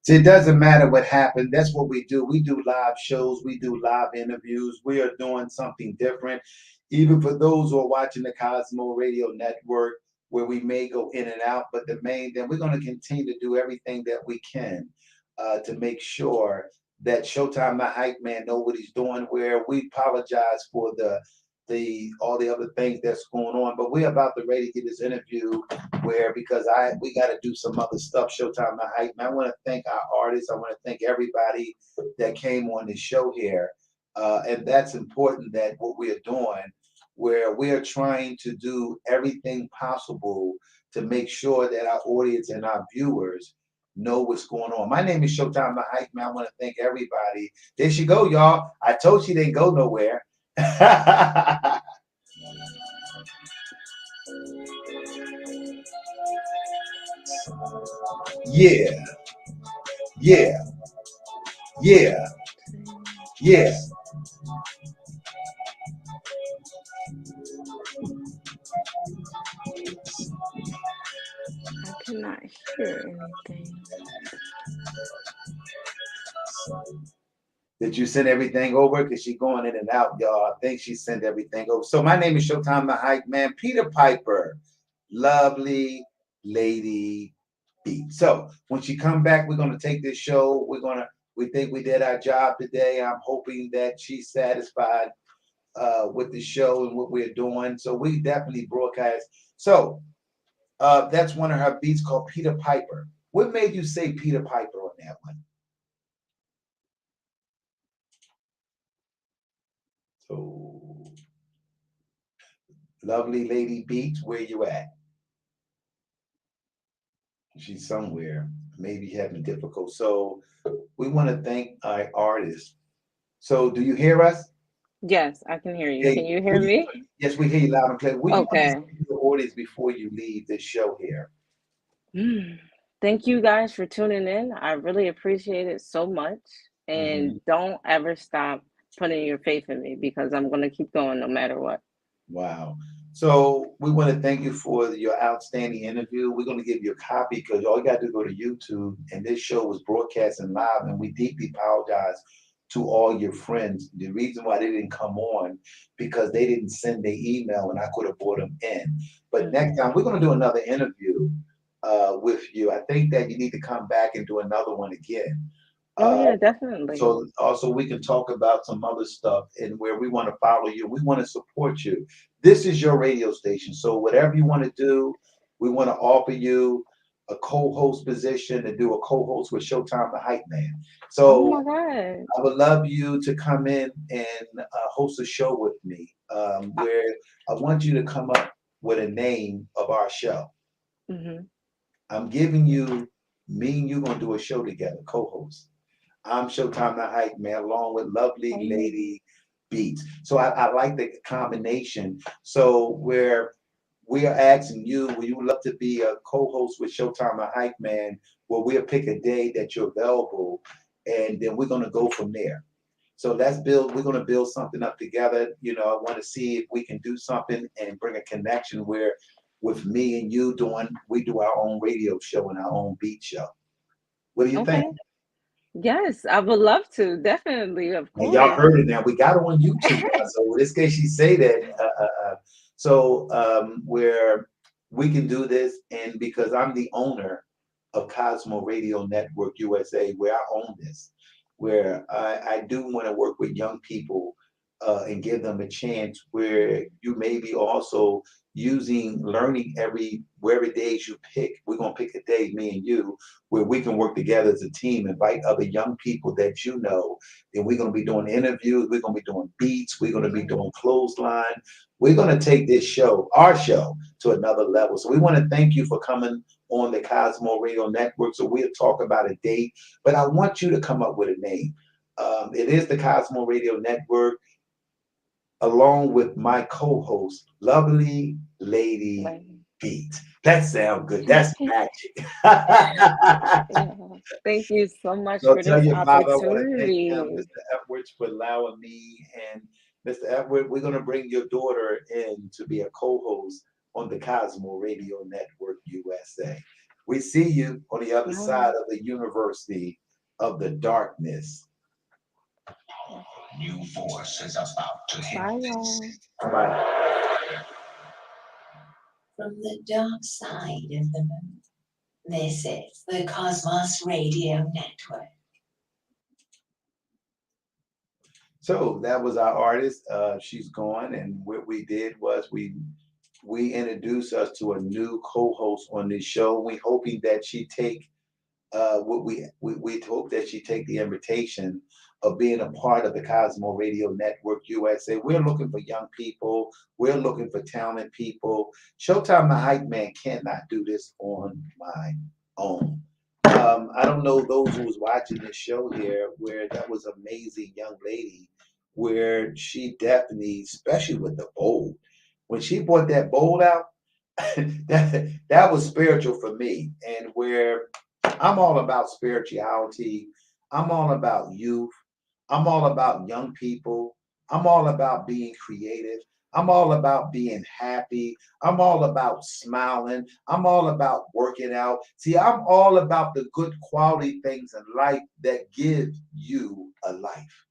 See, it doesn't matter what happened. That's what we do. We do live shows. We do live interviews. We are doing something different. Even for those who are watching the Cosmo Radio Network, where we may go in and out, but the main thing, we're going to continue to do everything that we can to make sure that Showtime the Hype Man know what he's doing. Where we apologize for the all the other things that's going on, but we're about to ready to get this interview where because we got to do some other stuff. Showtime the Hype Man. I want to thank our artists. I want to thank everybody that came on the show here, and that's important. That what we are doing, where we are trying to do everything possible to make sure that our audience and our viewers know what's going on. My name is Showtime the Hype Man. I want to thank everybody. There she go, y'all. I told she didn't go nowhere. Yeah, yeah, yeah, yeah. everything. Did you send everything over? Because she's going in and out, y'all. I think she sent everything over. So my name is Showtime the Hype Man, Peter Piper, lovely lady B. So when she come back, we're gonna take this show. We think we did our job today. I'm hoping that she's satisfied with the show and what we're doing. So we definitely broadcast. So that's one of her beats called Peter Piper. What made you say Peter Piper on that one? So, lovely lady Beats, where you at? She's somewhere, maybe having difficult. So, we want to thank our artists. So, do you hear us? Yes, I can hear you. Hey, Can you hear me? yes, we hear you loud and clear. What do you want to say Okay. to the audience before you leave this show here? Thank you guys for tuning in. I really appreciate it so much. Mhm. And don't ever stop putting your faith in me because I'm going to keep going no matter what. Wow. So we want to thank you for your outstanding interview. We're going to give you a copy because all you got to do go to YouTube, and this show was broadcasting live, and we deeply apologize to all your friends. The reason why they didn't come on because they didn't send their email, and I could have brought them in. But next time we're going to do another interview with you. I think that you need to come back and do another one again. Oh, Uh, yeah, definitely. so also we can talk about some other stuff and where we want to follow you. We want to support you. This is your radio station. So whatever you want to do, we want to offer you a co-host position to do a co-host with Showtime the Hype Man. Oh, So my God. I would love you to come in and host a show with me where I want you to come up with a name of our show. Mm-hmm. I'm giving you, me and you gonna do a show together, co-host. I'm Showtime the Hype Man, along with lovely lady Beats. So I like the combination. So where we are asking you, would you love to be a co-host with Showtime the Hype Man, where we'll pick a day that you're available, and then we're gonna go from there. So we're gonna build something up together. I want to see if we can do something and bring a connection where with me and you we do our own radio show and our own beat show. What do you think? Okay. Yes, I would love to. Definitely, of And y'all course. heard it now. We got it on YouTube now. So in this case, she say that. Where we can do this, and because I'm the owner of Cosmo Radio Network USA, where I own this, where I do want to work with young people and give them a chance where you may be also learning wherever days you pick. We're gonna pick a day, me and you, where we can work together as a team, invite other young people that you know, and we're going to be doing interviews. We're going to be doing beats. We're going to be doing clothesline. We're going to take our show, to another level. So we want to thank you for coming on the Cosmo Radio Network. So we'll talk about a date, but I want you to come up with a name. It is the Cosmo Radio Network, along with my co-host, lovely lady Like, Beat. That sounds good. That's magic. yeah. Thank you so much So for tell this your father I want to thank him, opportunity. Mr. Edwards, for allowing me and Mr. Edward. We're going to bring your daughter in to be a co-host on the Cosmo Radio Network USA. We see you on the other side Bye. of the University of the Darkness. New force is about to hit Bye, this y'all. city. Bye. From the dark side of the moon. This is the Cosmos Radio Network. So that was our artist. She's gone, and what we did was we introduced us to a new co-host on this show. We hoping that she take what we hope that she take the invitation of being a part of the Cosmo Radio Network USA. We're looking for young people. We're looking for talented people. Showtime the Hype Man cannot do this on my own. I don't know those who was watching this show here, where that was amazing young lady, where she definitely, especially with the bowl, when she brought that bowl out, that was spiritual for me, and where I'm all about spirituality. I'm all about youth. I'm all about young people. I'm all about being creative. I'm all about being happy. I'm all about smiling. I'm all about working out. See, I'm all about the good quality things in life that give you a life.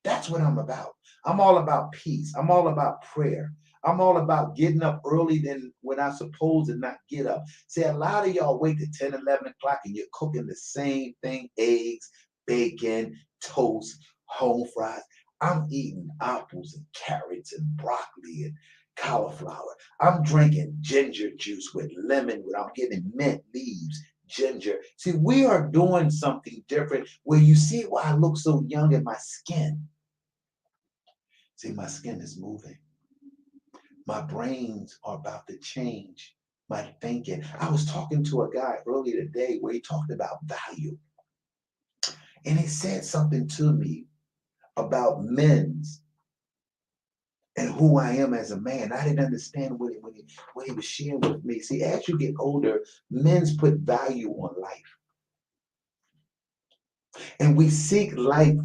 That's what I'm about. I'm all about peace. I'm all about prayer. I'm all about getting up early than when I'm supposed to not get up. See, a lot of y'all wait to 10, 11 o'clock and you're cooking the same thing, eggs, bacon, toast, home fries. I'm eating apples and carrots and broccoli and cauliflower. I'm drinking ginger juice with lemon, I'm getting mint leaves, ginger. See, we are doing something different where you see why I look so young in my skin. See, my skin is moving. My brains are about to change my thinking. I was talking to a guy earlier today where he talked about value. And he said something to me about men's and who I am as a man. I didn't understand what he was sharing with me. See, as you get older, men's put value on life. And we seek life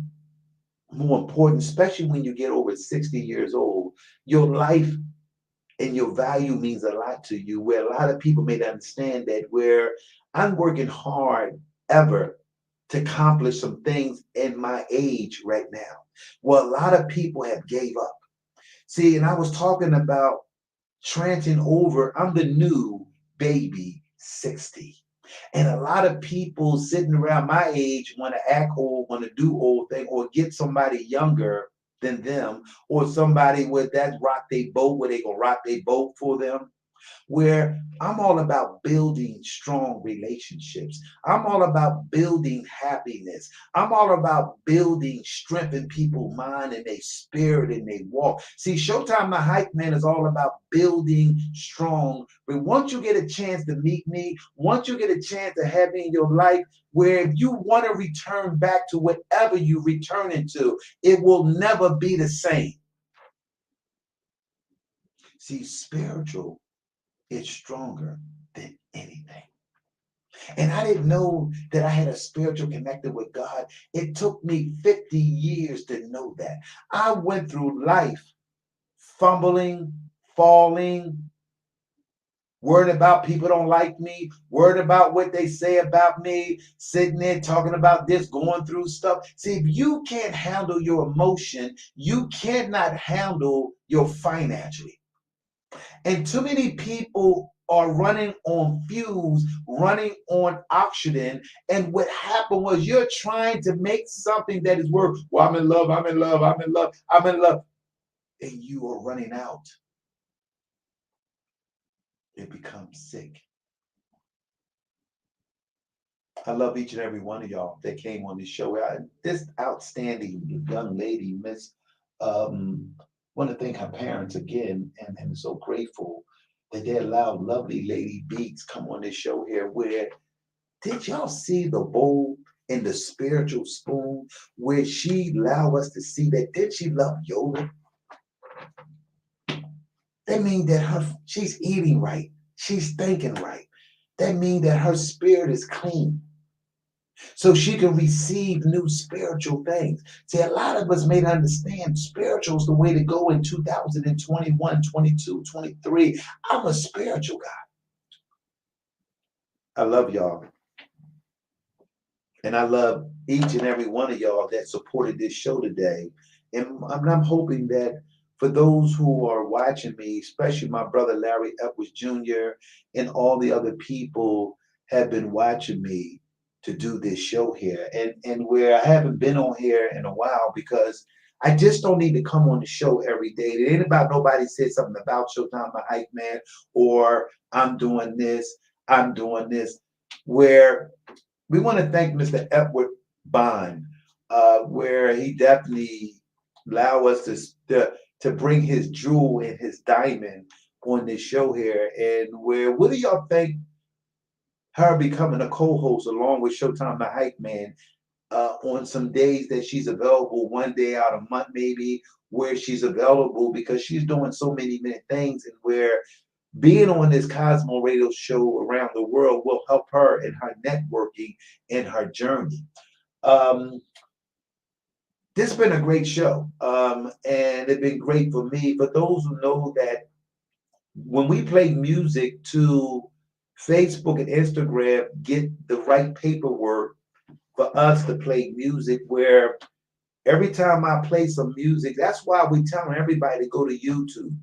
more important, especially when you get over 60 years old. Your life and your value means a lot to you, where a lot of people may not understand that, where I'm working hard ever to accomplish some things in my age right now. Well, a lot of people have gave up. See, and I was talking about tranting over, I'm the new baby 60. And a lot of people sitting around my age want to act old, want to do old thing, or get somebody younger than them, or somebody with that rock they boat where they gonna rock they boat for them. Where I'm all about building strong relationships. I'm all about building happiness. I'm all about building strength in people's mind and their spirit and their walk. See, Showtime the Hype Man is all about building strong. But once you get a chance to meet me, once you get a chance to have me in your life, where if you want to return back to whatever you return into, it will never be the same. See, spiritual is stronger than anything. And I didn't know that I had a spiritual connected with God. It took me 50 years to know that. I went through life fumbling, falling, worried about people don't like me, worried about what they say about me, sitting there talking about this, going through stuff. See, if you can't handle your emotion, you cannot handle your financially. And too many people are running on fuels, running on oxygen. And what happened was you're trying to make something that is worth, well, I'm in love, I'm in love, I'm in love, I'm in love. And you are running out. It becomes sick. I love each and every one of y'all that came on this show. This outstanding young lady, Miss, want to thank her parents again, and so grateful that they allowed lovely Lady Beats come on this show here. Where did y'all see the bowl and the spiritual spoon where she allowed us to see that? Did she love yoga? That means that she's eating right, she's thinking right. That means that her spirit is clean, so she can receive new spiritual things. See, a lot of us may not understand spiritual is the way to go in 2021, 22, 23. I'm a spiritual guy. I love y'all. And I love each and every one of y'all that supported this show today. And I'm hoping that for those who are watching me, especially my brother Larry Edwards Jr. and all the other people have been watching me to do this show here. And where I haven't been on here in a while because I just don't need to come on the show every day. It ain't about nobody said something about Showtime the Hype Man or I'm doing this, I'm doing this. Where we want to thank Mr. Edward Bond, where he definitely allowed us to bring his jewel and his diamond on this show here. And where what do y'all think her becoming a co-host along with Showtime the Hype Man on some days that she's available, one day out a month maybe, where she's available because she's doing so many things, and where being on this Cosmo radio show around the world will help her in her networking and her journey. this has been a great show. And it's been great for me. For those who know that when we play music to Facebook and Instagram, get the right paperwork for us to play music where every time I play some music, that's why we telling everybody to go to YouTube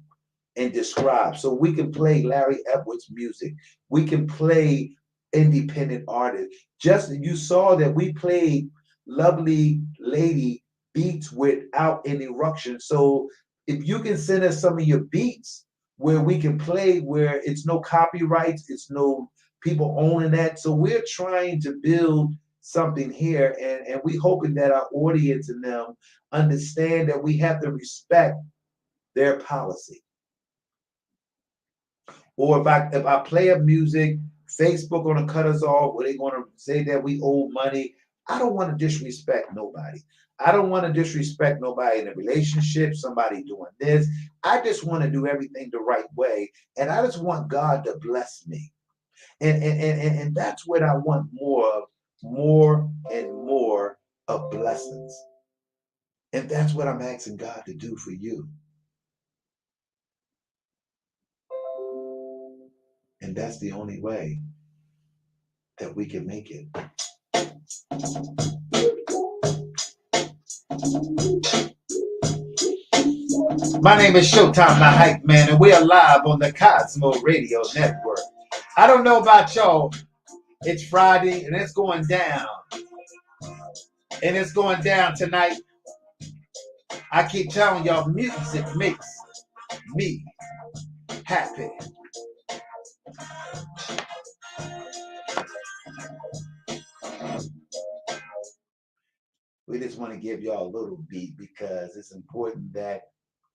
and describe. So we can play Larry Edwards music. We can play independent artists. Just you saw that we played Lovely Lady beats without interruption. So if you can send us some of your beats where we can play where it's no copyrights, it's no people owning that. So we're trying to build something here and we hoping that our audience and them understand that we have to respect their policy. Or if I play a music, Facebook gonna cut us off, or they gonna say that we owe money. I don't want to disrespect nobody. I don't want to disrespect nobody in a relationship, somebody doing this. I just want to do everything the right way. And I just want God to bless me. And that's what I want more and more of blessings. And that's what I'm asking God to do for you. And that's the only way that we can make it. My name is Showtime, the Hype Man, and we are live on the Cosmo Radio Network. I don't know about y'all. It's Friday and it's going down. And it's going down tonight. I keep telling y'all, music makes me happy. We just want to give y'all a little beat because it's important that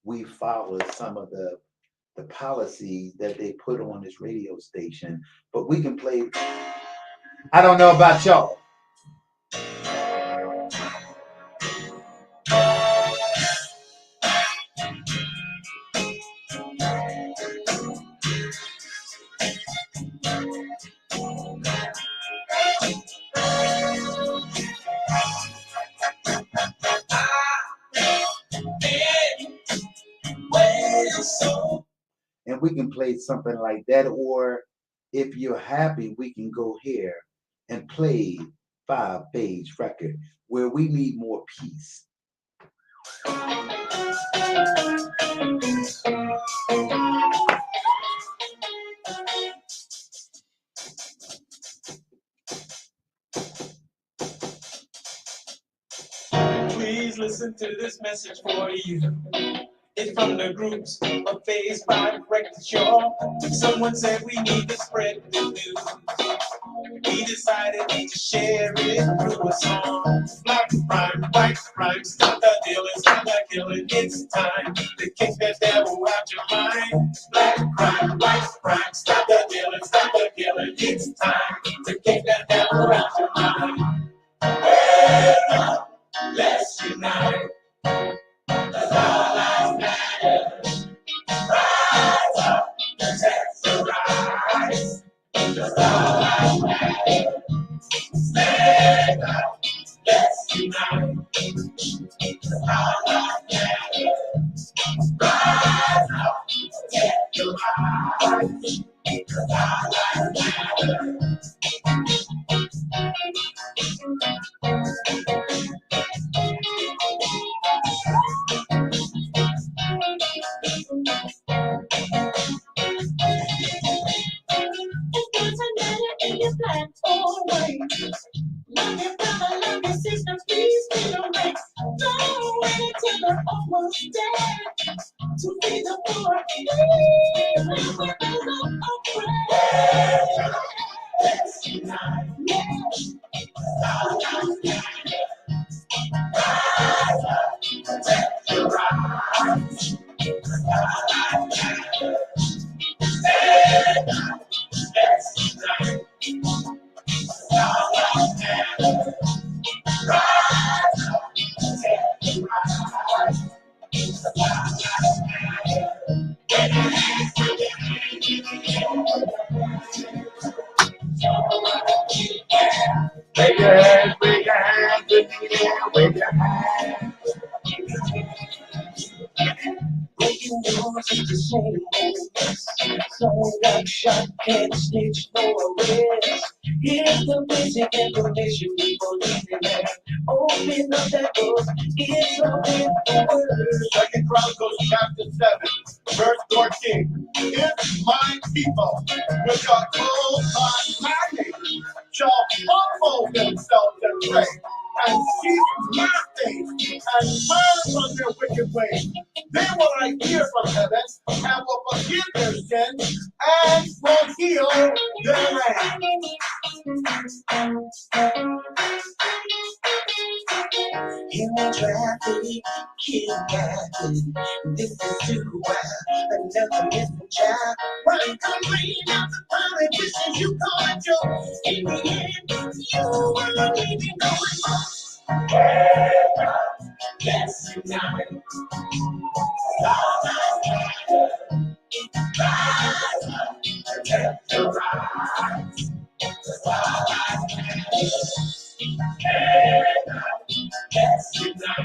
we follow some of the policies that they put on this radio station. But we can play. I don't know about y'all. And we can play something like that, or if you're happy, we can go here and play 5-page record where we need more peace. Please listen to this message for you. It's from the groups of Phase 5 Record Show. Someone said we need to spread the news. We decided to share it through a song. Black crime, white crime, stop the dealing, stop the killing. It's time to kick the devil out your mind. Black crime, white crime, stop the dealing, stop the killing. It's time to kick the devil out your mind. Wake up, let's unite. Cause all lives matter. Rise up, protect the rise. Cause all lives matter. Stand up, let's unite. Cause all lives matter. Rise up, protect the rise. Cause all lives matter. It doesn't matter if you're black or white. Love your brother, love your sister, please be the right. Don't wait till they're almost dead to be the poor. Even when there's no friend. Let's unite. Yes. Rise up, protect your rights. Stand up, let's unite. All lives matter. Rise up, protect your rights. All lives matter. Wave your hands to the air. Wave your hands, wave your hands in the air, wave your hands. No got shot, can't snitch, no arrest. Here's the basic information before leaving there. Open up that book, it's open the word. Second Chronicles chapter 7, verse 14. If my people, which are called by my name, shall humble themselves and pray, and seek my face, and turn from their wicked ways, then will I hear from heaven, and will forgive their sins, and will heal their land. Human traffic, kidnapping. This is too wild. Another missing child. Running clean out the politicians you call a joke. In the end, you were leaving going home. Yes, tonight. Protect your rights. Yes, tonight.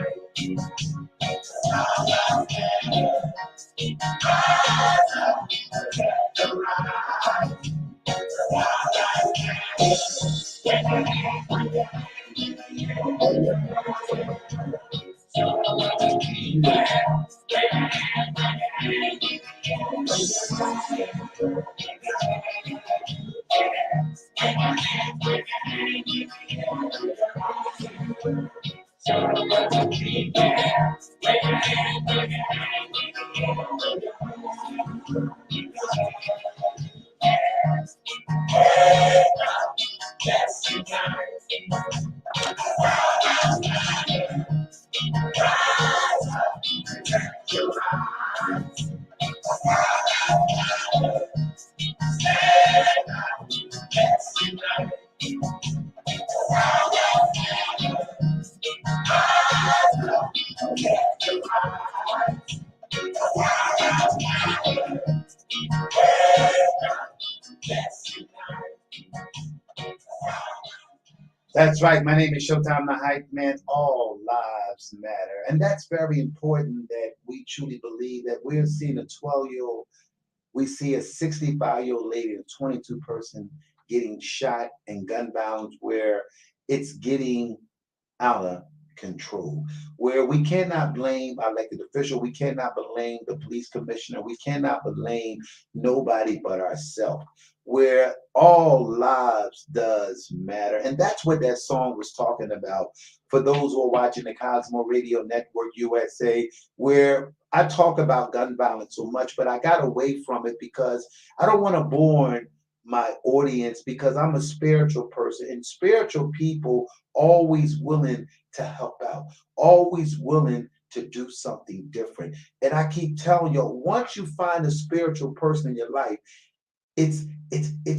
Yes, tonight. That's right. My name is Showtime, the hype man. All lives matter. And that's very important that we truly believe that we're seeing a 12-year-old, we see a 65-year-old lady, a 22 person getting shot and gun violence where it's getting out of control, where we cannot blame our elected official, we cannot blame the police commissioner, we cannot blame nobody but ourselves, where all lives does matter. And that's what that song was talking about. For those who are watching the Cosmo Radio Network USA, where I talk about gun violence so much, but I got away from it because I don't want to bore my audience, because I'm a spiritual person, and spiritual people always willing to help out, always willing to do something different. And I keep telling you, once you find a spiritual person in your life, it's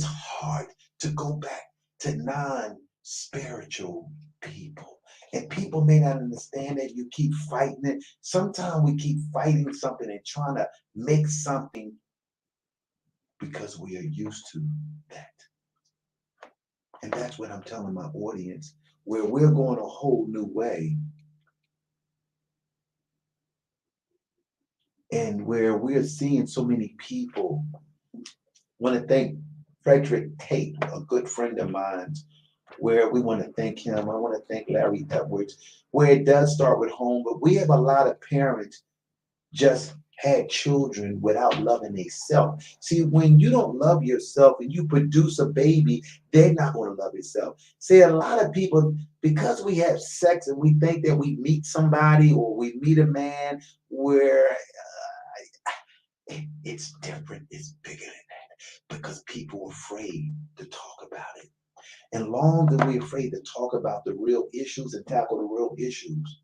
hard to go back to non-spiritual people. And people may not understand that you keep fighting it. Sometimes we keep fighting something and trying to make something because we are used to that. And that's what I'm telling my audience, where we're going a whole new way. And where we're seeing so many people. Want to thank Frederick Tate, a good friend of mine, where we want to thank him. I want to thank Larry Edwards, where it does start with home, but we have a lot of parents just had children without loving themselves. See, when you don't love yourself and you produce a baby, they're not going to love yourself. See, a lot of people, because we have sex and we think that we meet somebody or we meet a man where it's different, it's bigger than that, because people are afraid to talk about it. And long as we're afraid to talk about the real issues and tackle the real issues,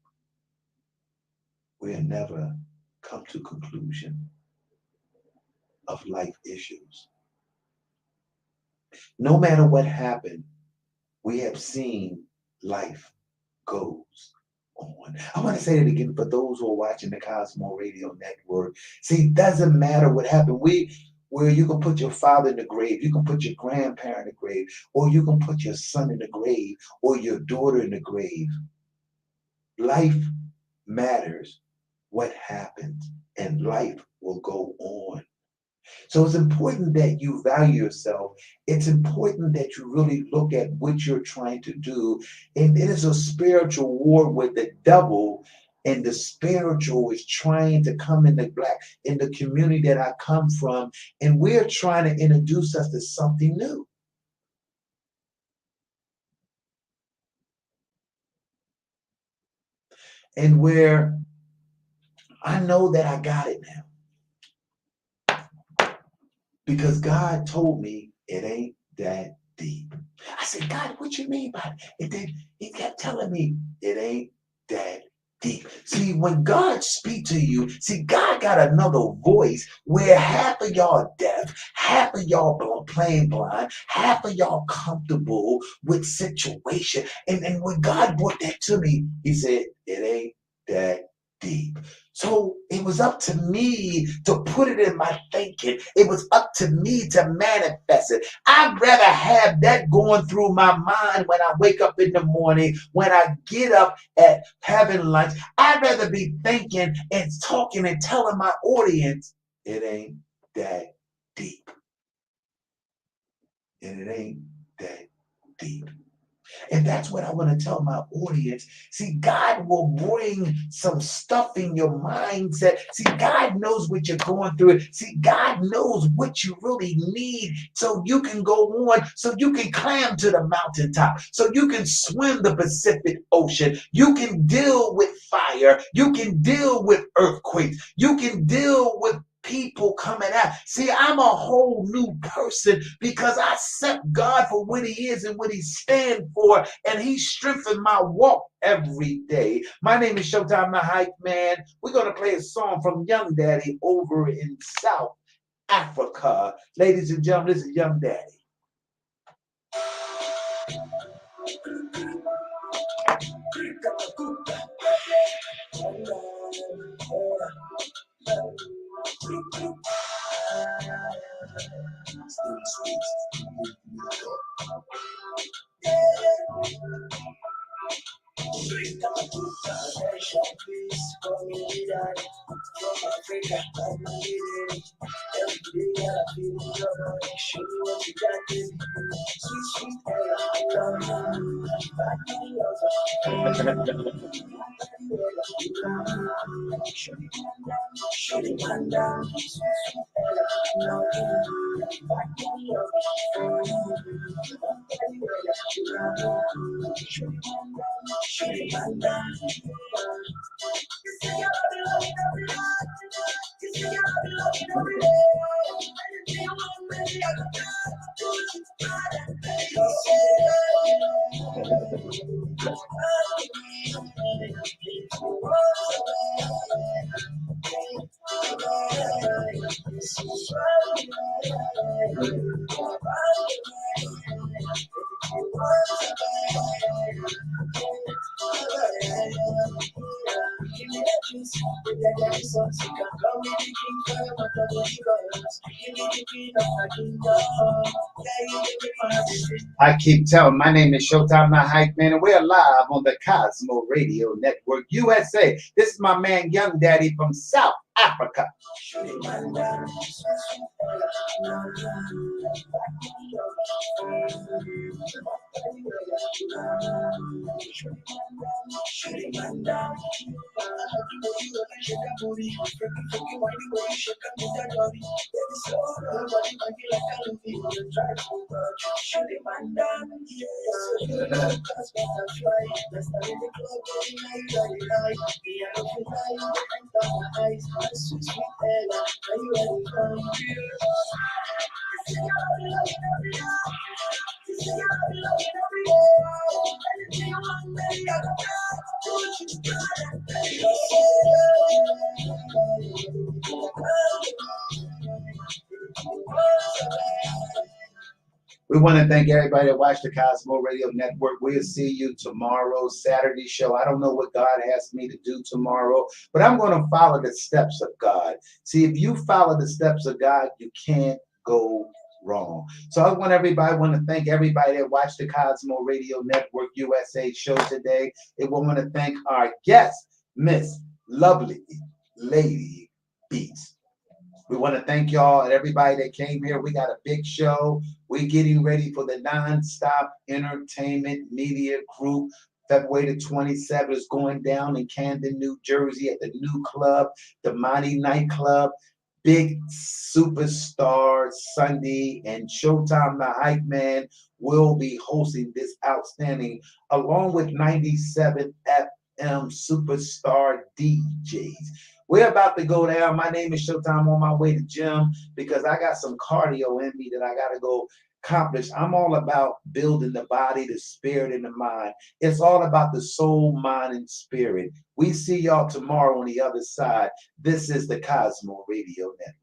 we'll never come to conclusion of life issues. No matter what happened, we have seen life goes on. I want to say that again for those who are watching the Cosmo Radio Network. See, it doesn't matter what happened. Where you can put your father in the grave, you can put your grandparent in the grave, or you can put your son in the grave, or your daughter in the grave. Life matters what happens, and life will go on. So it's important that you value yourself. It's important that you really look at what you're trying to do. And it is a spiritual war with the devil. And the spiritual is trying to come in the black in the community that I come from. And we're trying to introduce us to something new. And where I know that I got it now. Because God told me it ain't that deep. I said, God, what you mean by it? And then he kept telling me it ain't that deep. See, when God speak to you, see, God got another voice where half of y'all deaf, half of y'all plain blind, half of y'all comfortable with situation. And when God brought that to me, he said, it ain't that deep. So it was up to me to put it in my thinking. It was up to me to manifest it. I'd rather have that going through my mind when I wake up in the morning, when I get up at having lunch. I'd rather be thinking and talking and telling my audience, it ain't that deep. And it ain't that deep. And that's what I want to tell my audience. See, God will bring some stuff in your mindset. See, God knows what you're going through. See, God knows what you really need so you can go on, so you can climb to the mountaintop, so you can swim the Pacific Ocean. You can deal with fire. You can deal with earthquakes. You can deal with people coming out. See, I'm a whole new person because I accept God for what he is and what he stands for, and he strengthened my walk every day. My name is Showtime, the Hype Man. We're going to play a song from Young Daddy over in South Africa. Ladies and gentlemen, this is Young Daddy. I keep telling, my name is Showtime, the Hype Man, and we're live on the Cosmo Radio Network USA. This is my man, Young Daddy from South Africa. We want to thank everybody that watched the Cosmo Radio Network. We'll see you tomorrow, Saturday show. I don't know what God has me to do tomorrow, but I'm going to follow the steps of God. See, if you follow the steps of God, you can't go wrong. So I want to thank everybody that watched the Cosmo Radio Network USA show today. And we want to thank our guest, Miss Lovely Lady Beats. We want to thank y'all and everybody that came here. We got a big show. We're getting ready for the Nonstop Entertainment Media Group. February the 27th is going down in Camden, New Jersey at the new club, the Mighty Nightclub. Big Superstar Sunday and Showtime, the Hype Man, will be hosting this outstanding, along with 97 FM Superstar DJs. We're about to go down. My name is Showtime, on my way to gym because I got some cardio in me that I got to go accomplish. I'm all about building the body, the spirit, and the mind. It's all about the soul, mind, and spirit. We see y'all tomorrow on the other side. This is the Cosmo Radio Network.